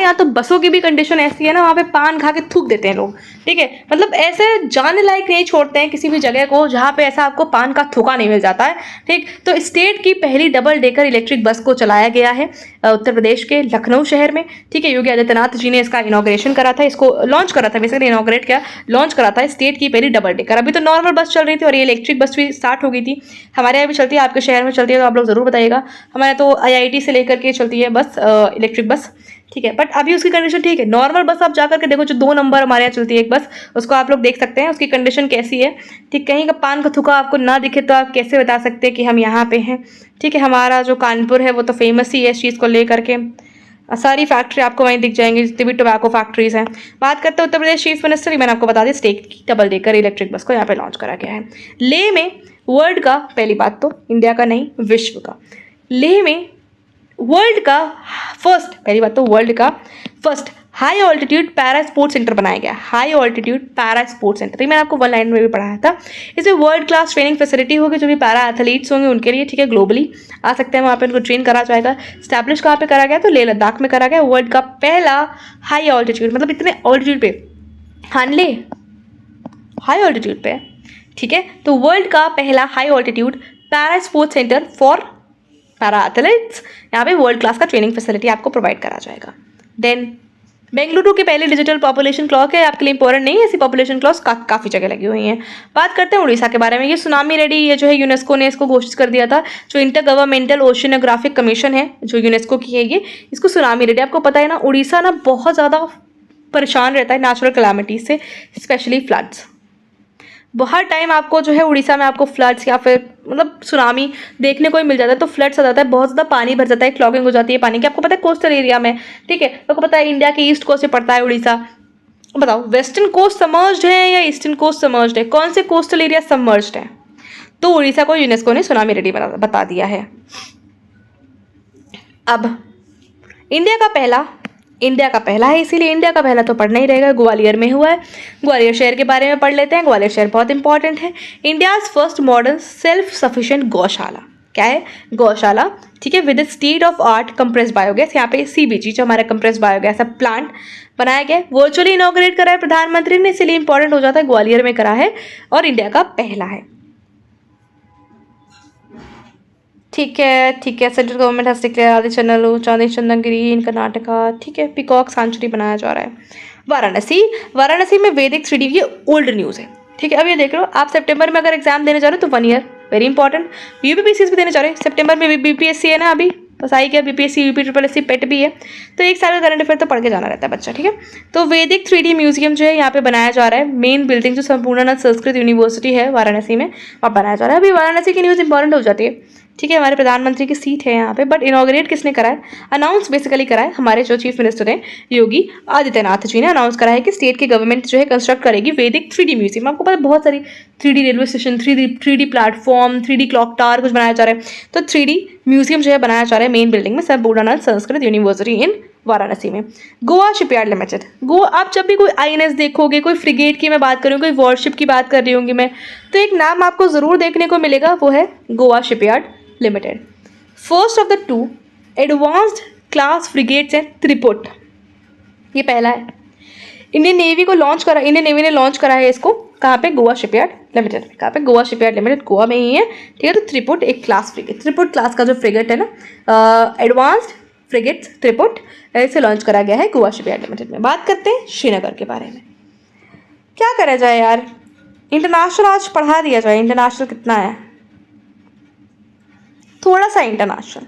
यहाँ तो बसों की भी कंडीशन ऐसी है ना, वहाँ पे पान खा के थूक देते हैं लोग, ठीक है। मतलब ऐसे जाने लायक नहीं छोड़ते हैं किसी भी जगह को जहाँ पे ऐसा आपको पान का थूका नहीं मिल जाता है, ठीक। तो स्टेट की पहली डबल डेकर इलेक्ट्रिक बस को चलाया गया है उत्तर प्रदेश के लखनऊ शहर में, ठीक है। योगी आदित्यनाथ जी ने इसका इनॉग्रेशन करा था, इसको लॉन्च करा था, बेसिकली इनॉग्रेट किया, लॉन्च करा था स्टेट की पहली डबल डेकर। अभी तो नॉर्मल बस चल रही थी और ये इलेक्ट्रिक बस भी स्टार्ट हो गई थी। हमारे यहाँ भी चलती है, आपके शहर में चलती है तो आप लोग जरूर बताइएगा। हमारे तो IIT से लेकर के चलती है बस इलेक्ट्रिक बस, ठीक है। बट अभी उसकी कंडीशन ठीक है। नॉर्मल बस आप जाकर के देखो, जो 2 नंबर हमारे यहाँ चलती है एक बस, उसको आप लोग देख सकते हैं उसकी कंडीशन कैसी है, ठीक। कहीं का पान का थुका आपको ना दिखे तो आप कैसे बता सकते हैं कि हम यहाँ पे हैं, ठीक है। हमारा जो कानपुर है वो तो फेमस ही है इस चीज़ को लेकर के, सारी फैक्ट्री आपको वहीं दिख जाएंगी जितनी भी टोबैको फैक्ट्रीज हैं। बात करते हैं उत्तर प्रदेश चीफ मिनिस्टर की, मैंने आपको बता दी स्टेट की डबल डेकर इलेक्ट्रिक बस को यहाँ पे लॉन्च करा गया है। लेह में वर्ल्ड का, पहली बात तो इंडिया का नहीं विश्व का, लेह में वर्ल्ड का फर्स्ट, पहली बात तो वर्ल्ड का first high altitude para sports centre बनाया गया। High altitude para sports centre, ये मैंने आपको 1 लाइन में भी पढ़ाया था। इसमें वर्ल्ड क्लास ट्रेनिंग फैसिलिटी होगी, जो भी पैरा एथलीट्स होंगे उनके लिए, ठीक है, ग्लोबली आ सकते हैं वहाँ पे, उनको ट्रेन करा जाएगा। स्टैब्लिश कहाँ पे करा गया, तो लेह लद्दाख में करा गया। वर्ल्ड का पहला हाई ऑल्टीट्यूड, मतलब इतने ऑल्टीट्यूड पे, हानले हाई ऑल्टीट्यूड पे, ठीक है। तो वर्ल्ड का पहला high altitude para sports centre for para athletes, यहाँ पे वर्ल्ड क्लास का ट्रेनिंग फैसिलिटी आपको प्रोवाइड करा जाएगा। देन बेंगलुरु के पहले डिजिटल पॉपुलेशन क्लॉक है, आपके लिए इंपॉर्टेंट नहीं है, ऐसी पॉपुलेशन क्लॉक्स काफ़ी जगह लगी हुई हैं। बात करते हैं उड़ीसा के बारे में। ये सुनामी रेडी, ये जो है यूनेस्को ने इसको घोषित कर दिया था, जो इंटर गवर्नमेंटल ओशिनोग्राफिक कमीशन है जो यूनेस्को की है, ये इसको सुनामी रेडी, आपको पता है ना उड़ीसा ना बहुत ज़्यादा परेशान रहता है नेचुरल कैलामिटी से, स्पेशली फ्लड्स। बहुत टाइम आपको जो है उड़ीसा में आपको फ्लड्स या फिर मतलब सुनामी देखने को ही मिल जाता है। तो फ्लड्स आ जाता है, बहुत ज़्यादा पानी भर जाता है, क्लॉगिंग हो जाती है पानी की, आपको पता है कोस्टल एरिया में, ठीक है। आपको पता है इंडिया के ईस्ट कोस्ट से पड़ता है उड़ीसा। बताओ वेस्टर्न कोस्ट सबमर्ज्ड है या ईस्टर्न कोस्ट सबमर्ज्ड है, कौन से कोस्टल एरिया सबमर्ज्ड है? तो उड़ीसा को यूनेस्को ने सुनामी रेडी बता दिया है। अब इंडिया का पहला है, इसीलिए इंडिया का पहला तो पढ़ना ही रहेगा। ग्वालियर में हुआ है, ग्वालियर शहर के बारे में पढ़ लेते हैं। ग्वालियर शहर बहुत इंपॉर्टेंट है। India's first modern self sufficient गौशाला, क्या है? गौशाला, ठीक है, with state of art compressed biogas, यहाँ पे CBG जो हमारा कंप्रेस्ड बायोगैस है प्लांट बनाया गया, वर्चुअली इनॉग्रेट करा है प्रधानमंत्री ने, इसीलिए इंपॉर्टेंट हो जाता है, ग्वालियर में करा है और इंडिया का पहला है। ठीक है, सेंट्रल गवर्नमेंट हैज डिक्लेयर आदि चन्नलू चांदी चंदनगिरी इन कर्नाटका, ठीक है, पीकॉक सेंचुरी बनाया जा रहा है। वाराणसी में वैदिक 3D, ये ओल्ड न्यूज़ है, ठीक है। अब ये देख लो, आप सितंबर में अगर एग्जाम देने जा रहे हो तो 1 ईयर, वेरी इंपॉर्टेंट। UPPCS भी देने जा रहे हैं सितंबर में, BPSC है ना अभी बस आई क्या, BPSC UPSSC पेट भी है, तो 1 साल का करंट अफेयर तो पढ़ के जाना रहता है बच्चा, ठीक है। तो वैदिक 3D म्यूजियम जो है यहाँ पे बनाया जा रहा है, मेन बिल्डिंग जो संपूर्णानंद संस्कृत यूनिवर्सिटी है वाराणसी में, वहाँ बनाया जा रहा है। अभी वाराणसी की न्यूज़ इंपॉर्टेंट हो जाती है, ठीक है, हमारे प्रधानमंत्री की सीट है यहाँ पे, बट इनॉग्रेट किसने करा है? अनाउंस बेसिकली करा है हमारे जो चीफ मिनिस्टर हैं योगी आदित्यनाथ जी ने अनाउंस करा है कि स्टेट की गवर्नमेंट जो है कंस्ट्रक्ट करेगी वैदिक 3D म्यूजियम। आपको पता है बहुत सारी 3D railway station, 3D platform, 3D clock tower कुछ बनाया जा रहा है, तो 3D म्यूजियम जो है बनाया जा रहा है मेन बिल्डिंग में, संपूर्णानंद संस्कृत यूनिवर्सिटी इन वाराणसी में। गोवा शिपयार्ड लिमिटेड, गोवा, आप जब भी कोई INS देखोगे, कोई फ्रिगेट की मैं बात कर रही हूँ, कोई वॉरशिप की बात कर रही होंगी मैं, तो एक नाम आपको ज़रूर देखने को मिलेगा, वो है Goa shipyard limited. First of the 2 advanced class frigates है त्रिपुट, ये पहला है। इंडियन नेवी ने लॉन्च करा है इसको, कहाँ पे? गोवा शिपयार्ड लिमिटेड में। कहाँ पे? गोवा शिपयार्ड लिमिटेड, गोवा में ही है, ठीक है। तो त्रिपुट एक क्लास फ्रिगेट, त्रिपुट क्लास का जो फ्रिगेट है ना, एडवांस्ड फ्रिगेट त्रिपुट, इसे लॉन्च करा गया है गोवा शिपयार्ड लिमिटेड में। बात करते हैं श्रीनगर के बारे में। क्या करा जाए यार, इंटरनेशनल आज पढ़ा दिया जाए। इंटरनेशनल कितना है? थोड़ा सा इंटरनेशनल,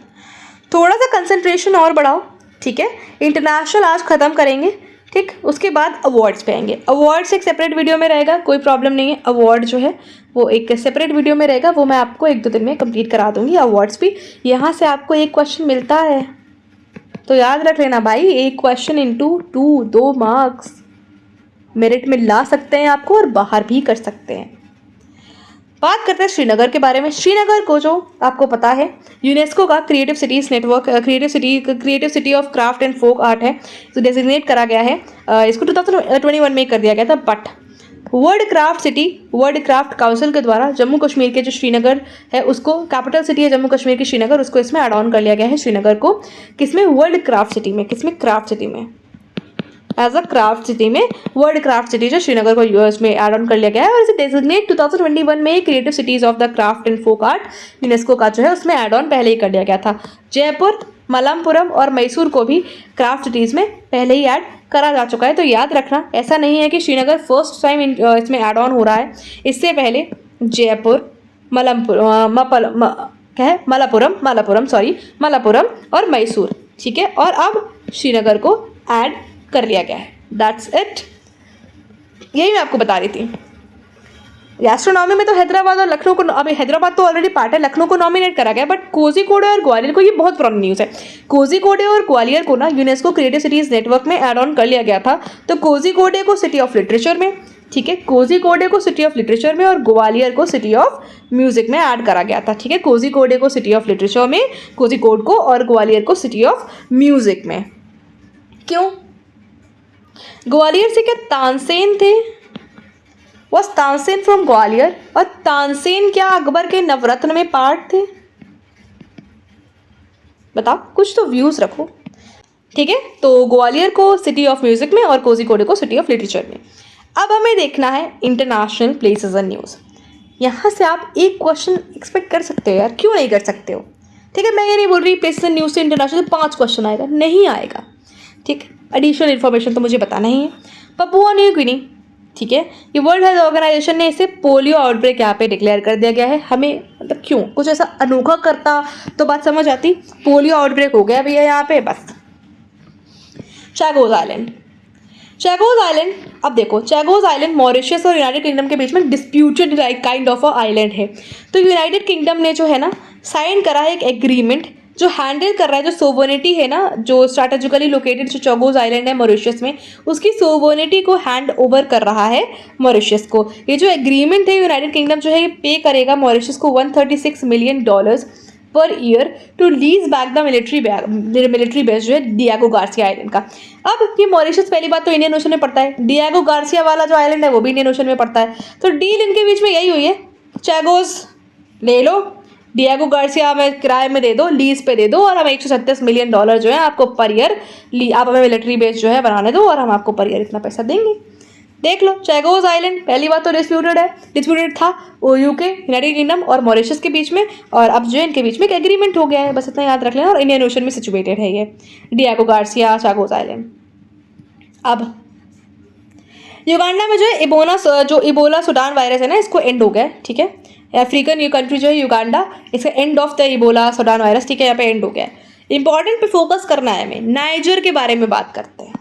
थोड़ा सा कंसंट्रेशन और बढ़ाओ, ठीक है। इंटरनेशनल आज ख़त्म करेंगे, ठीक। उसके बाद अवार्ड्स पे आएंगे। अवार्ड्स एक सेपरेट वीडियो में रहेगा, कोई प्रॉब्लम नहीं है। अवार्ड जो है वो एक सेपरेट वीडियो में रहेगा, वो मैं आपको 1-2 दिन में कंप्लीट करा दूंगी। अवार्ड्स भी यहाँ से आपको एक क्वेश्चन मिलता है, तो याद रख लेना भाई, एक क्वेश्चन इंटू 2 मार्क्स मेरिट में ला सकते हैं आपको और बाहर भी कर सकते हैं। बात करते हैं श्रीनगर के बारे में। श्रीनगर को जो आपको पता है यूनेस्को का creative cities network, creative city of craft and folk art है, तो डेजिग्नेट करा गया है। इसको 2021 में कर दिया गया था, बट वर्ल्ड क्राफ्ट काउंसिल के द्वारा जम्मू कश्मीर के जो श्रीनगर है उसको, कैपिटल सिटी है जम्मू कश्मीर की श्रीनगर, उसको इसमें ऐड ऑन कर लिया गया है। श्रीनगर को किसमें? वर्ल्ड क्राफ्ट सिटी में। किसमें? क्राफ्ट सिटी में, एज अ क्राफ्ट सिटी में वर्ल्ड क्राफ्ट सिटी जो श्रीनगर को यूएस में ऐड ऑन कर लिया गया है। और इसे डेजिग्नेट 2021 में creative cities of the craft and folk art UNESCO का जो है उसमें ऐड ऑन पहले ही कर लिया गया था। जयपुर, मलप्पुरम और मैसूर को भी क्राफ्ट सिटीज़ में पहले ही ऐड करा जा चुका है। तो याद रखना, ऐसा नहीं है कि श्रीनगर फर्स्ट टाइम इसमें ऐड ऑन हो रहा है। इससे पहले जयपुर, मलप्पुरम और मैसूर, ठीक है, और अब श्रीनगर को ऐड कर लिया गया है। दैट्स इट, यही मैं आपको बता रही थी। एस्ट्रोनॉमी में तो हैदराबाद और लखनऊ को, अभी हैदराबाद तो ऑलरेडी पार्ट है, लखनऊ को नॉमिनेट करा गया, बट कोझिकोडे और ग्वालियर को, ये बहुत पुरानी न्यूज़ है, कोझिकोडे और ग्वालियर को ना यूनेस्को क्रिएटिव सिटीज़ नेटवर्क में ऐड ऑन कर लिया गया था। तो कोझिकोडे को सिटी ऑफ लिटरेचर में, ठीक है, कोझिकोडे को सिटी ऑफ लिटरेचर में और ग्वालियर को सिटी ऑफ म्यूजिक में ऐड करा गया था, ठीक है। कोझिकोडे को सिटी ऑफ लिटरेचर में, कोझिकोड को, और ग्वालियर को सिटी ऑफ म्यूजिक में। क्यों? ग्वालियर से क्या तानसेन थे? Was Tansen from Gwalior? और तानसेन क्या अकबर के नवरत्न में पार्ट थे? बताओ, कुछ तो व्यूज रखो, ठीक है। तो ग्वालियर को सिटी ऑफ म्यूजिक में और कोझिकोडे को सिटी ऑफ लिटरेचर में। अब हमें देखना है इंटरनेशनल प्लेसेस एंड न्यूज़। यहाँ से आप एक क्वेश्चन एक्सपेक्ट कर सकते हो यार, क्यों नहीं कर सकते हो? ठीक है, मैं ये नहीं बोल रही प्लेसेस एंड न्यूज़ से इंटरनेशनल 5 क्वेश्चन आएगा, नहीं आएगा, ठीक। एडिशनल इन्फॉर्मेशन तो मुझे बताना ही है। पपुआ न्यू गिनी, ठीक है, ये वर्ल्ड हेल्थ ऑर्गेनाइजेशन ने इसे पोलियो आउटब्रेक यहाँ पे डिक्लेयर कर दिया गया है। हमें मतलब क्यों, कुछ ऐसा अनोखा करता तो बात समझ आती। पोलियो आउटब्रेक हो गया भैया यहाँ पे, बस। चैगोज आइलैंड, अब देखो, चैगोज आइलैंड मॉरिशस और यूनाइटेड किंगडम के बीच में disputed kind of a island है। तो यूनाइटेड किंगडम ने जो है ना साइन करा है एक एग्रीमेंट जो हैंडल कर रहा है, जो सोवर्निटी है ना, जो स्ट्रैटेजिकली लोकेटेड जो चैगोज आइलैंड है मॉरिशस में, उसकी सोवर्निटी को हैंड ओवर कर रहा है मॉरिशस को। ये जो एग्रीमेंट है, यूनाइटेड किंगडम जो है ये पे करेगा मॉरिशस को $136 मिलियन पर year to lease back the military base जो है डिएगो गार्सिया आइलैंड का। अब ये मॉरिशस पहली बात तो इंडियन ओशन में पड़ता है, डिएगो गार्सिया वाला जो आइलैंड है वो भी इंडियन ओशन में पड़ता है। तो डील इनके बीच में यही हुई है, चैगोज ले लो, डिएगो गार्सिया हमें किराए में दे दो, लीज पे दे दो, और हम $137 मिलियन जो है आपको पर ईयर, आप हमें मिलिट्री बेस जो है बनाने दो और हम आपको पर ईयर इतना पैसा देंगे। देख लो, चैगोज आइलैंड पहली बात तो डिस्प्यूटेड था यूके, यूनाइटेड किंगडम और मॉरिशस के बीच में, और अब जो इनके बीच में एक एग्रीमेंट हो गया है, बस इतना याद रख लेना। और इंडियन ओशन में सिचुएटेड है ये डिएगो गार्सिया चैगोज आइलैंड। अब युगांडा में जो है इबोला सुडान वायरस है ना, इसको एंड हो गया, ठीक है। अफ्रीकन ये कंट्री जो है युगांडा, इसका end of the Ebola Sudan virus, ठीक है, यहाँ पे एंड हो गया। इंपॉर्टेंट पे फोकस करना है हमें। नाइजर के बारे में बात करते हैं।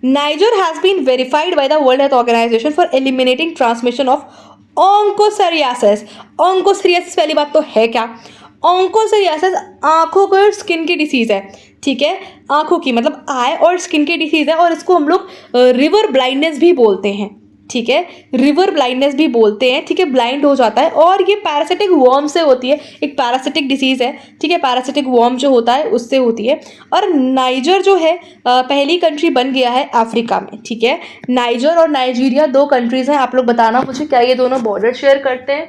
Niger has been verified by the World Health Organization for eliminating transmission of onchocerciasis. Onchocerciasis पहली बात तो है क्या? onchocerciasis आंखों को स्किन की डिसीज है, ठीक है, आंखों की मतलब आई और स्किन की डिसीज है, और इसको हम लोग रिवर ब्लाइंडनेस भी बोलते हैं, ठीक है, रिवर ब्लाइंडनेस भी बोलते हैं, ठीक है, ब्लाइंड हो जाता है। और ये पैरासिटिक वर्म से होती है, एक पैरासिटिक डिसीज है, ठीक है, पैरासिटिक वर्म जो होता है उससे होती है। और नाइजर जो है पहली कंट्री बन गया है अफ्रीका में, ठीक है। नाइजर और नाइजीरिया 2 कंट्रीज हैं, आप लोग बताना मुझे क्या ये दोनों बॉर्डर शेयर करते हैं,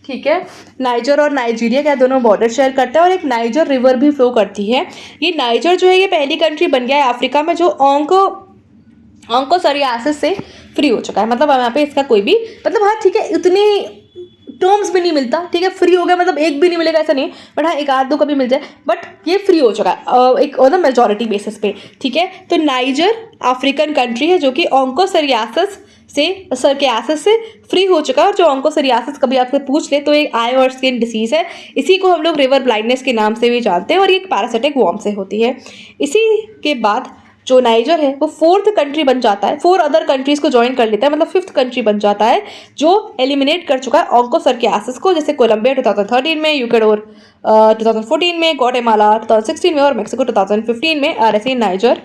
ठीक है। नाइजर और नाइजीरिया क्या दोनों बॉर्डर शेयर करते हैं, और एक नाइजर रिवर भी फ्लो करती है। ये नाइजर जो है ये पहली कंट्री बन गया है अफ्रीका में जो onchocerciasis से फ्री हो चुका है। मतलब यहाँ पे इसका कोई भी मतलब, हाँ ठीक है, इतनी टर्म्स भी नहीं मिलता, ठीक है, फ्री हो गया मतलब एक भी नहीं मिलेगा ऐसा नहीं, बट हाँ एक आध दो कभी मिल जाए, बट ये फ्री हो चुका है एक और मेजॉरिटी बेसिस पे, ठीक है। तो नाइजर अफ्रीकन कंट्री है जो कि onchocerciasis से सर्कियासिस से फ्री हो चुका है। और जो ऑन्कोसोरियासिस कभी आपसे पूछ ले तो एक आई और स्किन डिसीज है। इसी को हम लोग रिवर ब्लाइंडनेस के नाम से भी जानते हैं और ये एक पैरासिटिक वॉर्म से होती है। इसी के बाद जो नाइजर है वो 4th कंट्री बन जाता है, 4 अदर कंट्रीज को ज्वाइन कर लेता है, मतलब 5th कंट्री बन जाता है जो एलिमिनेट कर चुका है ऑन्कोसर्कियासिस को, जैसे कोलंबिया 2013 में, यूकेडोर 2014 में, ग्वाटेमाला 2016 में और मेक्सिको 2015 में, और ऐसे नाइजर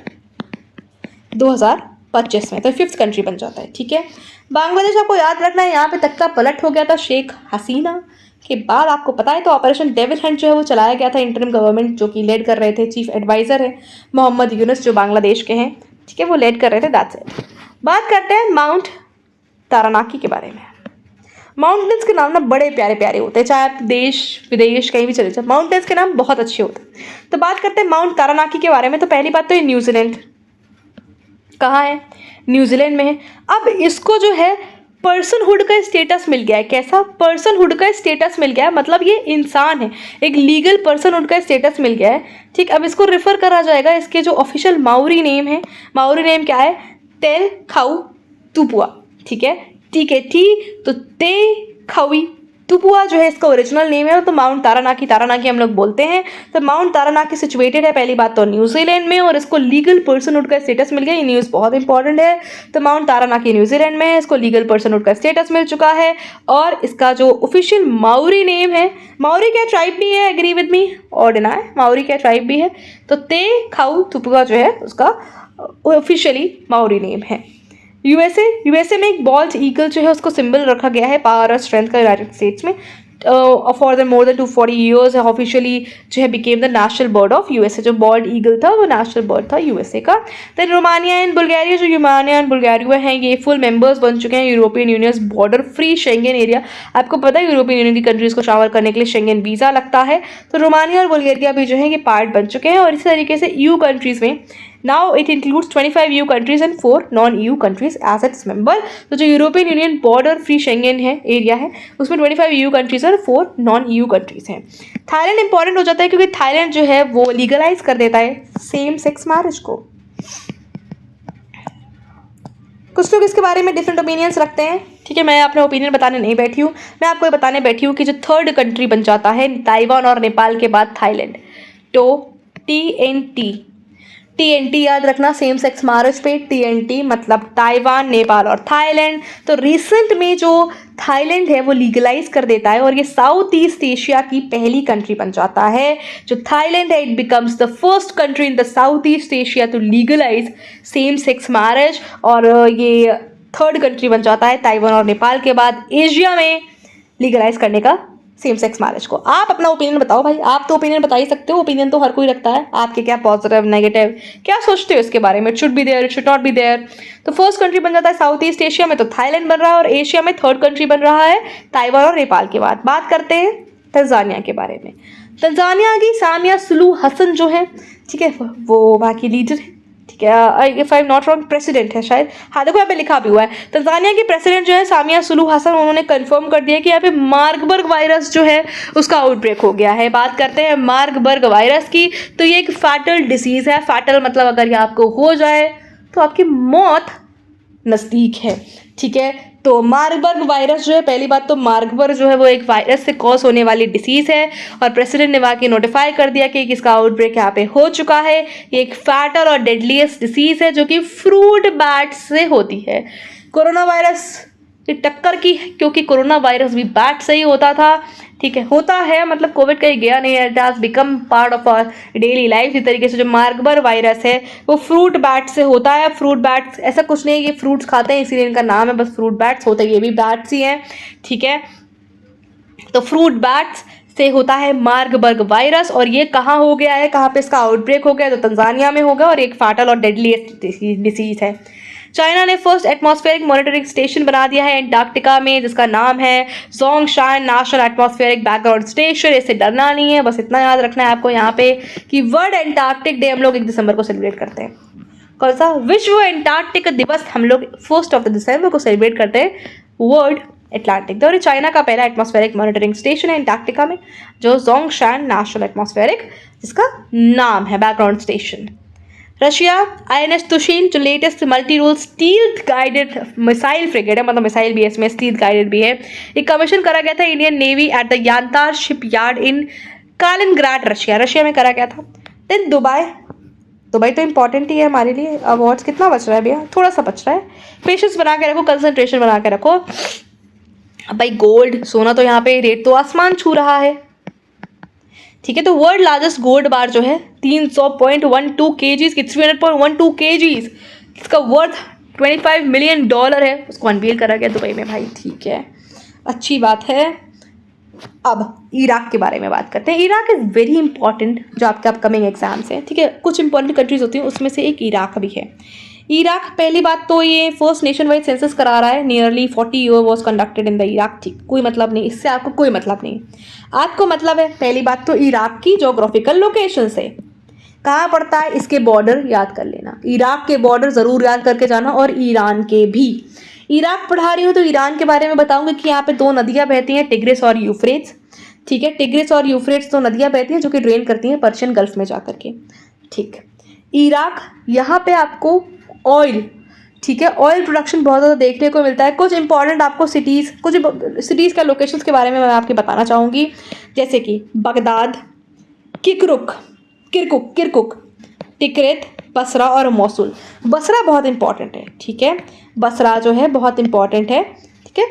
2025 में। तो 5th कंट्री बन जाता है। ठीक है, बांग्लादेश आपको याद रखना है, यहाँ पे तख्ता पलट हो गया था शेख हसीना के बाद। आपको पता है तो ऑपरेशन डेविल हंट जो है वो चलाया गया था इंटरिम गवर्नमेंट, जो कि लीड कर रहे थे, चीफ एडवाइजर है मोहम्मद यूनुस जो बांग्लादेश के हैं। ठीक है, वो लीड कर रहे थे। That's it. बात करते हैं माउंट तारानाकी के बारे में। माउंटेन्स के नाम ना बड़े प्यारे प्यारे होते हैं, चाहे आप देश विदेश कहीं भी चले जाओ, माउंटेन्स के नाम बहुत अच्छे होते हैं। तो बात करते हैं माउंट तारानाकी के बारे में। तो पहली बात तो ये न्यूजीलैंड, कहाँ है? न्यूजीलैंड में है। अब इसको जो है पर्सनहुड का स्टेटस मिल गया है। कैसा? पर्सनहुड का स्टेटस मिल गया है, मतलब ये इंसान है, एक लीगल पर्सनहुड का स्टेटस मिल गया है। ठीक, अब इसको रेफर करा जाएगा, इसके जो ऑफिशियल माओरी नेम है, माओरी नेम क्या है? टेल खाऊ तुपुआ। ठीक है, टी तो ते खावी तुपुआ जो है इसका ओरिजिनल नेम है। तो माउंट तारानाकी, तारानाकी हम लोग बोलते हैं। तो माउंट तारानाकी सिचुएटेड है पहली बात तो न्यूजीलैंड में, और इसको लीगल पर्सनहुड का स्टेटस मिल गया। ये न्यूज़ बहुत इंपॉर्टेंट है। तो माउंट तारानाकी न्यूजीलैंड में है, इसको लीगल पर्सनहुड का स्टेटस मिल चुका है। और इसका जो ऑफिशियल माओरी नेम है, माओरी क्या ट्राइब भी है, एग्री विद मी और डिनाई, माओरी क्या ट्राइब भी है, तो ते खाऊ तुपुआ जो है उसका ऑफिशियली माओरी नेम है। यूएसए में एक बॉल्ड ईगल जो है उसको सिंबल रखा गया है पावर और स्ट्रेंथ का यूनाइटेड स्टेट्स में। For the more than 240 years officially जो है became the national bird of USA. जो बॉल्ड ईगल था वो नेशनल बर्ड था यूएसए का। देन रोमानिया एंड बुल्गारिया, जो रोमानिया एंड बुल्गारिया हैं ये फुल मेंबर्स बन चुके हैं European Union border free Schengen area. आपको पता है यूरोपियन यूनियन की कंट्रीज को ट्रैवल करने के लिए शेंगेन वीज़ा लगता है। तो रोमानिया और बुल्गारिया भी जो है ये पार्ट बन चुके हैं। और इसी तरीके से ईयू कंट्रीज़ में now it includes 25 EU countries and 4 non-EU countries as its member. तो जो European Union border free Schengen है एरिया है उसमें 25 EU कंट्रीज और 4 non-EU कंट्रीज हैं। थाईलैंड इंपॉर्टेंट हो जाता है क्योंकि थाईलैंड जो है वो लीगलाइज कर देता है सेम सेक्स मैरिज को। कुछ लोग इसके बारे में डिफरेंट ओपिनियंस रखते हैं। ठीक है, मैं अपना ओपिनियन बताने नहीं बैठी हूँ, मैं आपको ये बताने बैठी हूँ कि जो 3rd कंट्री बन जाता है ताइवान और नेपाल के बाद थाईलैंड। तो TNT याद रखना, सेम सेक्स मैरिज पे TNT मतलब ताइवान, नेपाल और थाईलैंड। तो रिसेंट में जो थाईलैंड है वो लीगलाइज कर देता है और ये साउथ ईस्ट एशिया की पहली कंट्री बन जाता है। जो थाईलैंड है it becomes the first country in the South East Asia to legalise same sex marriage, और ये 3rd कंट्री बन जाता है ताइवान और नेपाल के बाद एशिया में लीगलाइज करने का सेम सेक्स मैरिज को। आप अपना ओपिनियन बताओ भाई, आप तो ओपिनियन बता ही सकते हो, ओपिनियन तो हर कोई रखता है। आपके क्या पॉजिटिव नेगेटिव क्या सोचते हो इसके बारे में? It should be there, it should not be there. तो फर्स्ट कंट्री बन जाता है साउथ ईस्ट एशिया में तो थाईलैंड बन रहा है, और एशिया में 3rd कंट्री बन रहा है ताइवान और नेपाल के बाद। बात करते हैं तंजानिया के बारे में। तंजानिया की सामिया सुलू हसन जो है, ठीक है, वो वहाँ की लीडर है। ठीक है, if I am not wrong president है शायद, हाँ देखो यहाँ पे लिखा भी हुआ है। तंजानिया की प्रेसिडेंट जो है सामिया सुलू हसन, उन्होंने कंफर्म कर दिया कि यहाँ पे मार्बर्ग वायरस जो है उसका आउटब्रेक हो गया है। बात करते हैं मार्बर्ग वायरस की। तो ये एक फैटल डिसीज है। फैटल मतलब अगर ये आपको हो जाए तो आपकी मौत नज़दीक है। ठीक है, तो मार्बर्ग वायरस जो है, पहली बात तो मार्बर्ग जो है वो एक वायरस से कॉज होने वाली डिसीज़ है और प्रेसिडेंट ने वहाँ के नोटिफाई कर दिया कि इसका आउटब्रेक यहाँ पे हो चुका है। ये एक फैटल और डेडलीस्ट डिसीज़ है जो कि फ्रूट बैट से होती है। कोरोना वायरस की टक्कर की, क्योंकि कोरोना वायरस भी बैट से ही होता था। ठीक है, होता है मतलब कोविड कहीं गया नहीं है, it has become part of our daily life. इस तरीके से जो मार्बर्ग वायरस है वो फ्रूट बैट से होता है। फ्रूट बैट्स ऐसा कुछ नहीं है, ये फ्रूट्स खाते हैं इसीलिए इनका नाम है, बस फ्रूट बैट्स होते हैं, ये भी बैट्स ही हैं। ठीक है, तो फ्रूट बैट्स से होता है मार्बर्ग वायरस, और ये कहाँ हो गया है, कहाँ पे इसका आउटब्रेक हो गया है? तो तंजानिया में होगा, और एक फैटल और डेडलीस्ट डिसीज है। चाइना ने फर्स्ट एटमॉस्फेरिक मॉनिटरिंग स्टेशन बना दिया है एंटार्क्टिका में, जिसका नाम है जोंगशान नेशनल एटमॉस्फेरिक बैकग्राउंड स्टेशन। इससे डरना नहीं है, बस इतना याद रखना है आपको यहाँ पे कि वर्ल्ड एंटार्क्टिक डे हम लोग 1 दिसंबर को सेलिब्रेट करते हैं। कौन सा? विश्व एंटार्क्टिक दिवस हम लोग 1 दिसंबर को सेलिब्रेट करते हैं, वर्ल्ड एटलांटिक। और चाइना का पहला एटमॉस्फेरिक मॉनिटरिंग स्टेशन है एंटार्क्टिका में, जो जोंगशान नेशनल एटमॉस्फेरिक, जिसका नाम है background station. Russia INS Tushil जो latest multi role stealth guided missile frigate है, मतलब मिसाइल भी है इसमें, स्टील्थ गाइडेड भी है, ये कमीशन करा गया था Indian navy at the Yantar shipyard in Kaliningrad Russia, Russia में करा गया था। देन दुबई, दुबई तो इंपॉर्टेंट ही है हमारे लिए। अवार्ड्स कितना बच रहा है भैया, थोड़ा सा बच रहा है, पेशेंस बना के रखो, कंसंट्रेशन बना के रखो। भाई गोल्ड, सोना तो यहाँ पे रेट तो आसमान छू रहा है, ठीक है। तो वर्ल्ड लार्जेस्ट गोल्ड बार जो है 300.12 kgs की, 300.12 kgs, इसका वर्थ $25 मिलियन है, उसको अनवील करा गया दुबई में भाई, ठीक है, अच्छी बात है। अब इराक के बारे में बात करते हैं। इराक इज़ वेरी इंपॉर्टेंट, जो आपके अपकमिंग एग्जाम्स हैं, ठीक है। कुछ इंपॉर्टेंट कंट्रीज होती हैं, उसमें से एक इराक भी है। इराक, पहली बात तो ये फर्स्ट नेशन वाइड सेंसस करा रहा है, nearly 40 year was conducted in the Iraq, ठीक, कोई मतलब नहीं इससे, आपको कोई मतलब नहीं। आपको मतलब है पहली बात तो इराक की जोग्राफिकल लोकेशन से, कहाँ पड़ता है, इसके बॉर्डर याद कर लेना, इराक के बॉर्डर ज़रूर याद करके जाना, और ईरान के भी। इराक पढ़ा रही हूँ तो ईरान के बारे में बताऊंगी कि यहाँ पे 2 नदियाँ बहती हैं, टिग्रिस और यूफ्रेट्स, ठीक है। टिग्रिस और यूफ्रेट्स 2 नदियाँ बहती हैं जो कि ड्रेन करती हैं पर्शियन गल्फ में जाकर के, ठीक। इराक, यहाँ पे आपको ऑयल, ठीक है, ऑयल प्रोडक्शन बहुत ज़्यादा देखने को मिलता है। कुछ इंपॉर्टेंट आपको सिटीज़, कुछ सिटीज़ का लोकेशंस के बारे में मैं आपको बताना चाहूँगी, जैसे कि बगदाद, किरकुक, टिकरित, बसरा और मौसूल। बसरा बहुत इंपॉर्टेंट है, ठीक है, बसरा जो है बहुत इंपॉर्टेंट है, ठीक है,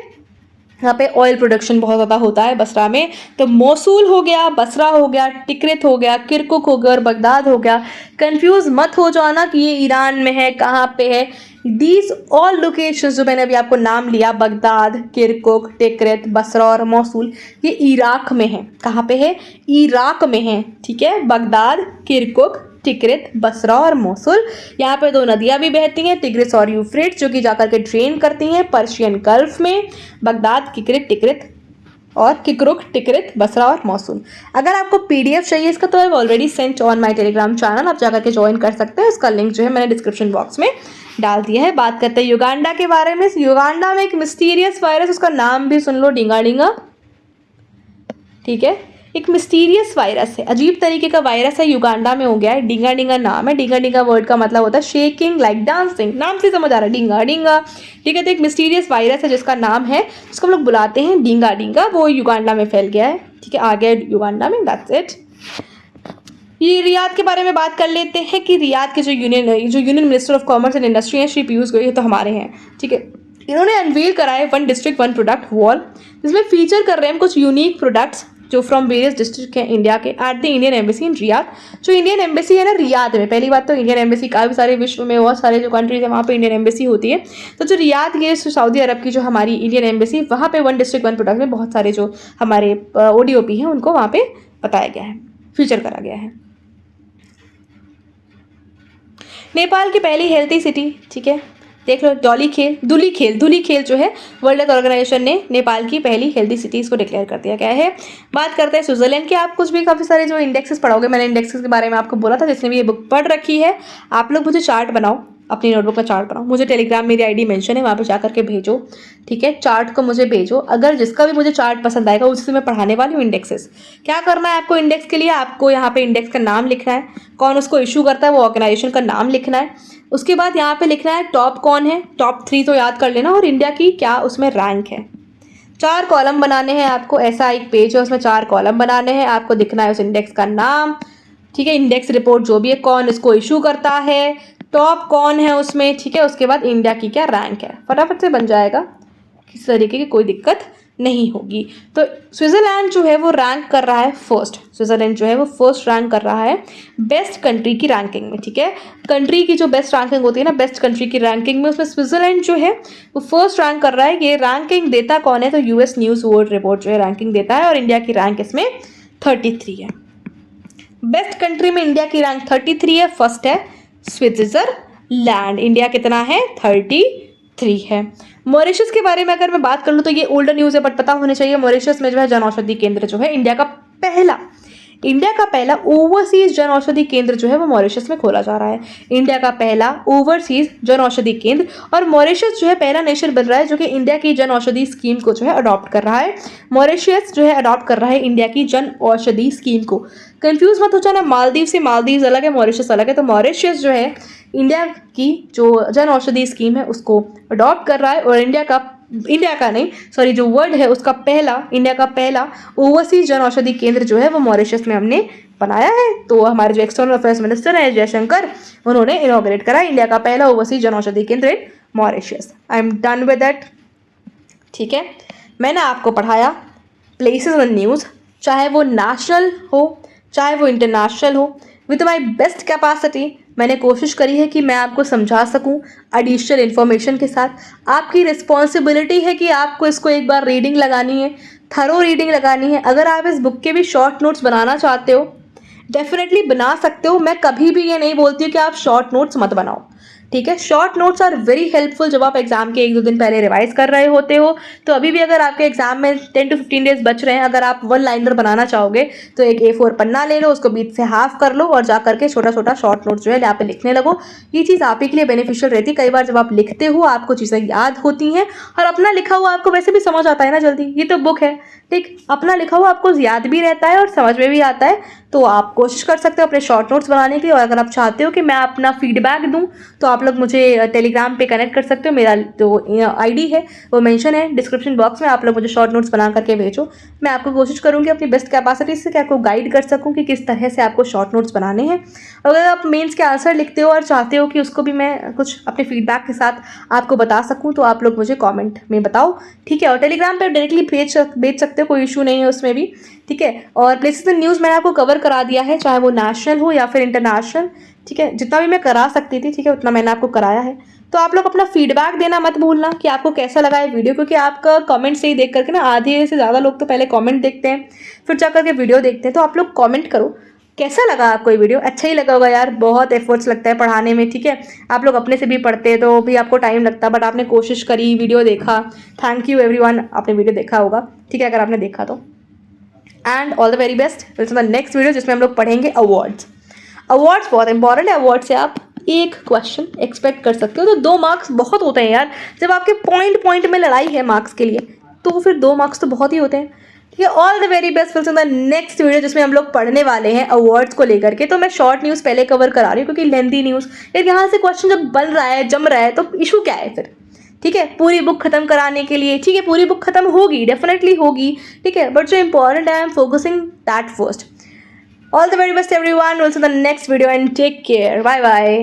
यहाँ पे ऑयल प्रोडक्शन बहुत ज़्यादा होता है बसरा में। तो मौसूल हो गया, बसरा हो गया, टिकरित हो गया, किरकुक हो गया और बगदाद हो गया। कंफ्यूज मत हो जाना कि ये ईरान में है, कहाँ पे है। दीज ऑल लोकेशंस जो मैंने अभी आपको नाम लिया, बगदाद, किरकुक, टिकरित, बसरा और मौसूल, ये इराक में है। कहाँ पे है, इराक में है, ठीक है। बगदाद, किरकुक, टिकरित, बसरा और मौसूल, यहाँ पे 2 नदियाँ भी बहती हैं, टिग्रिस और यूफ्रेट्स, जो कि जाकर के ड्रेन करती हैं पर्शियन गल्फ में। बगदाद, टिकरित और किकरुक, टिकरित, बसरा और मौसूल। अगर आपको PDF चाहिए इसका तो I already sent on my Telegram channel, आप जाकर के ज्वाइन कर सकते हैं, उसका लिंक जो है मैंने डिस्क्रिप्शन बॉक्स में डाल दिया है। बात करते हैं युगांडा के बारे में। युगांडा में एक मिस्टीरियस वायरस, उसका नाम भी सुन लो, डिंगा, ठीक है, एक मिस्टीरियस वायरस है, अजीब तरीके का वायरस है, युगांडा में हो गया है। डिंगा नाम है, डिंगा वर्ड का मतलब होता है शेकिंग लाइक डांसिंग, नाम से समझ आ रहा है, डिंगा, ठीक है। तो एक मिस्टीरियस वायरस है जिसका नाम है, जिसको हम लोग बुलाते हैं डिंगा, वो युगांडा में फैल गया है, ठीक है, आ गया युगांडा में, दैट्स इट। ये रियाद के बारे में बात कर लेते हैं कि रियाद के जो union minister of commerce and industry हैं, श्री पीयूष गोयल, तो हमारे हैं, ठीक है। इन्होंने अनवील कराए 1 डिस्ट्रिक्ट 1 प्रोडक्ट वॉल, जिसमें फीचर कर रहे हैं कुछ यूनिक प्रोडक्ट्स जो फ्रॉम वेरियस डिस्ट्रिक्ट हैं इंडिया के, at the Indian embassy in Riyadh. जो इंडियन एम्बेसी है ना रियाद में, पहली बात तो इंडियन एम्बेसी काफ़ी सारे विश्व में बहुत सारे जो कंट्रीज है वहाँ पे इंडियन एम्बेसी होती है। तो जो रियाद की सऊदी अरब की जो हमारी इंडियन एम्बेसी, वहाँ पे 1 डिस्ट्रिक्ट 1 प्रोडक्ट में बहुत सारे जो हमारे ODOP हैं उनको वहाँ पे बताया गया है, फीचर करा गया है। नेपाल की पहली हेल्थी सिटी, ठीक है, देख लो, दुली खेल जो है वर्ल्ड हेल्थ ऑर्गेनाइजेशन ने नेपाल की पहली हेल्थी सिटीज़ को डिक्लेयर कर दिया गया है। बात करते हैं स्विट्जरलैंड की। आप कुछ भी काफ़ी सारे जो इंडेक्सेस पढ़ोगे, मैंने इंडेक्सेस के बारे में आपको बोला था, जिसने भी ये बुक पढ़ रखी है, आप लोग मुझे चार्ट बनाओ, अपनी नोटबुक का चार्ट बनाओ, मुझे टेलीग्राम मेरी ID मेंशन है, वहाँ पे जा करके भेजो, ठीक है, चार्ट को मुझे भेजो। अगर जिसका भी मुझे चार्ट पसंद आएगा उससे मैं पढ़ाने वाली हूँ इंडेक्सेस। क्या करना है आपको इंडेक्स के लिए, आपको यहाँ पे इंडेक्स का नाम लिखना है, कौन उसको इशू करता है वो ऑर्गेनाइजेशन का नाम लिखना है, उसके बाद यहाँ पे लिखना है टॉप कौन है, टॉप 3 तो याद कर लेना, और इंडिया की क्या उसमें रैंक है। 4 कॉलम बनाने हैं आपको, ऐसा एक पेज है उसमें 4 कॉलम बनाने हैं, आपको दिखना है उस इंडेक्स का नाम, ठीक है, इंडेक्स रिपोर्ट जो भी है, कौन इसको इशू करता है, टॉप कौन है उसमें, ठीक है, उसके बाद इंडिया की क्या रैंक है, फटाफट से बन जाएगा, किसी तरीके की कोई दिक्कत नहीं होगी। तो स्विट्ज़रलैंड जो है वो रैंक कर रहा है फर्स्ट, स्विट्ज़रलैंड जो है वो फर्स्ट रैंक कर रहा है बेस्ट कंट्री की रैंकिंग में, ठीक है। कंट्री की जो बेस्ट रैंकिंग होती है ना, बेस्ट कंट्री की रैंकिंग में, उसमें स्विट्ज़रलैंड जो है वो फर्स्ट रैंक कर रहा है। ये रैंकिंग देता कौन है, तो US न्यूज़ वर्ल्ड रिपोर्ट जो है रैंकिंग देता है, और इंडिया की रैंक इसमें 33 है। बेस्ट कंट्री में इंडिया की रैंक 33 है, फर्स्ट है स्विट्ज़रलैंड, इंडिया कितना है 33 है। मॉरिशस के बारे में अगर मैं बात कर लूँ तो ये ओल्डर न्यूज़ है बट पता होने चाहिए, मॉरिशस में जो है जनऔषधि केंद्र जो है इंडिया का पहला इंडिया का पहला ओवरसीज जन औषधि केंद्र जो है वो मॉरिशस में खोला जा रहा है। इंडिया का पहला ओवरसीज जन औषधि केंद्र, और मॉरिशस जो है पहला नेशन बन रहा है जो कि इंडिया की जन औषधि स्कीम को जो है अडॉप्ट कर रहा है। मॉरिशस जो है अडॉप्ट कर रहा है इंडिया की जन औषधि स्कीम को। कंफ्यूज मत हो जाना, मालदीव से मालदीव अलग है, मॉरिशस अलग है। तो मॉरिशस जो है इंडिया की जो जन औषधि स्कीम है उसको अडॉप्ट कर रहा है, और इंडिया का नहीं, सॉरी, जो वर्ल्ड है उसका इंडिया का पहला ओवरसीज जन औषधि केंद्र जो है वो मॉरिशस में हमने बनाया है। तो हमारे जो एक्सटर्नल अफेयर्स मिनिस्टर है जयशंकर, उन्होंने इनॉग्रेट करा इंडिया का पहला ओवरसीज जन औषधि केंद्र इन Mauritius. I am done with that. ठीक है, मैंने आपको पढ़ाया प्लेसेस इन न्यूज़, चाहे वो नेशनल हो चाहे वो इंटरनेशनल हो, विद माई बेस्ट कैपेसिटी मैंने कोशिश करी है कि मैं आपको समझा सकूं एडिशनल इन्फॉर्मेशन के साथ। आपकी रिस्पॉन्सिबिलिटी है कि आपको इसको एक बार रीडिंग लगानी है, थरो रीडिंग लगानी है। अगर आप इस बुक के भी शॉर्ट नोट्स बनाना चाहते हो, डेफिनेटली बना सकते हो। मैं कभी भी ये नहीं बोलती हूँ कि आप शॉर्ट नोट्स मत बनाओ, ठीक है। Short notes are very helpful जब आप एग्जाम के 1-2 दिन पहले रिवाइज कर रहे होते हो। तो अभी भी अगर आपके एग्जाम में 10 to 15 डेज बच रहे हैं, अगर आप 1 लाइनर बनाना चाहोगे तो एक A4 पन्ना ले लो, उसको बीच से हाफ कर लो और जा करके छोटा छोटा शॉर्ट नोट्स जो है यहाँ पे लिखने लगो। ये चीज़ आप ही के लिए बेनिफिशियल रहती है। कई बार जब आप लिखते हो आपको चीज़ें याद होती हैं, और अपना लिखा हुआ आपको वैसे भी समझ आता है ना जल्दी। ये तो बुक है, ठीक, अपना लिखा हुआ आपको याद भी रहता है और समझ में भी आता है। तो आप कोशिश कर सकते हो अपने शॉर्ट नोट्स बनाने की। और अगर आप चाहते हो कि मैं अपना फीडबैक दूं तो आप लोग मुझे टेलीग्राम पे कनेक्ट कर सकते हो। मेरा जो आईडी है वो मेंशन है डिस्क्रिप्शन बॉक्स में। आप लोग मुझे शॉर्ट नोट्स बना करके भेजो। मैं आपको कोशिश करूंगी अपनी बेस्ट कैपेसिटी से कि आपको गाइड कर सकूं कि किस तरह से आपको शॉर्ट नोट्स बनाने हैं। अगर आप मेंस के आंसर लिखते हो और चाहते हो कि उसको भी मैं कुछ अपने फीडबैक के साथ आपको बता सकूँ तो आप लोग मुझे कॉमेंट में बताओ, ठीक है। और टेलीग्राम पर डायरेक्टली भेज सकते हो, कोई इशू नहीं है उसमें भी, ठीक है। और प्लेसेस इन न्यूज़ मैंने आपको कवर करा दिया है, चाहे वो नेशनल हो या फिर इंटरनेशनल, ठीक है। जितना भी मैं करा सकती थी, ठीक है, उतना मैंने आपको कराया है। तो आप लोग अपना फीडबैक देना मत भूलना कि आपको कैसा लगा है वीडियो, क्योंकि आपका कमेंट से ही देख करके ना आधे से ज़्यादा लोग तो पहले कमेंट देखते हैं फिर जा करके वीडियो देखते हैं। तो आप लोग कमेंट करो कैसा लगा आपको ये वीडियो। अच्छा ही लगा होगा यार, बहुत एफर्ट्स लगता है पढ़ाने में, ठीक है। आप लोग अपने से भी पढ़ते हैं तो भी आपको टाइम लगता है, बट आपने कोशिश करी, वीडियो देखा। थैंक यू एवरीवन, आपने वीडियो देखा होगा, ठीक है, अगर आपने देखा तो। And all the very best. मिलते हैं नेक्स्ट वीडियो जिसमें हम लोग पढ़ेंगे अवार्ड्स। अवार्ड्स बहुत इंपॉर्टेंट है। अवार्ड से आप एक क्वेश्चन एक्सपेक्ट कर सकते हो, तो 2 मार्क्स बहुत होते हैं यार। जब आपके पॉइंट में लड़ाई है मार्क्स के लिए तो फिर 2 मार्क्स तो बहुत ही होते हैं, ठीक है। All the very best. मिलते हैं नेक्स्ट वीडियो जिसमें हम लोग पढ़ने वाले हैं अवार्ड्स को लेकर के। तो मैं शॉर्ट न्यूज़ पहले कवर करा रही हूँ क्योंकि लेंथी न्यूज़, यार यहाँ से क्वेश्चन जब बन रहा है, जम रहा है, तो इशू क्या है फिर, ठीक है। पूरी बुक खत्म कराने के लिए, ठीक है, पूरी बुक खत्म होगी, डेफिनेटली होगी, ठीक है, बट जो इंपॉर्टेंट है I am focusing that first. All the very best everyone. Will see the next video and take care, bye bye.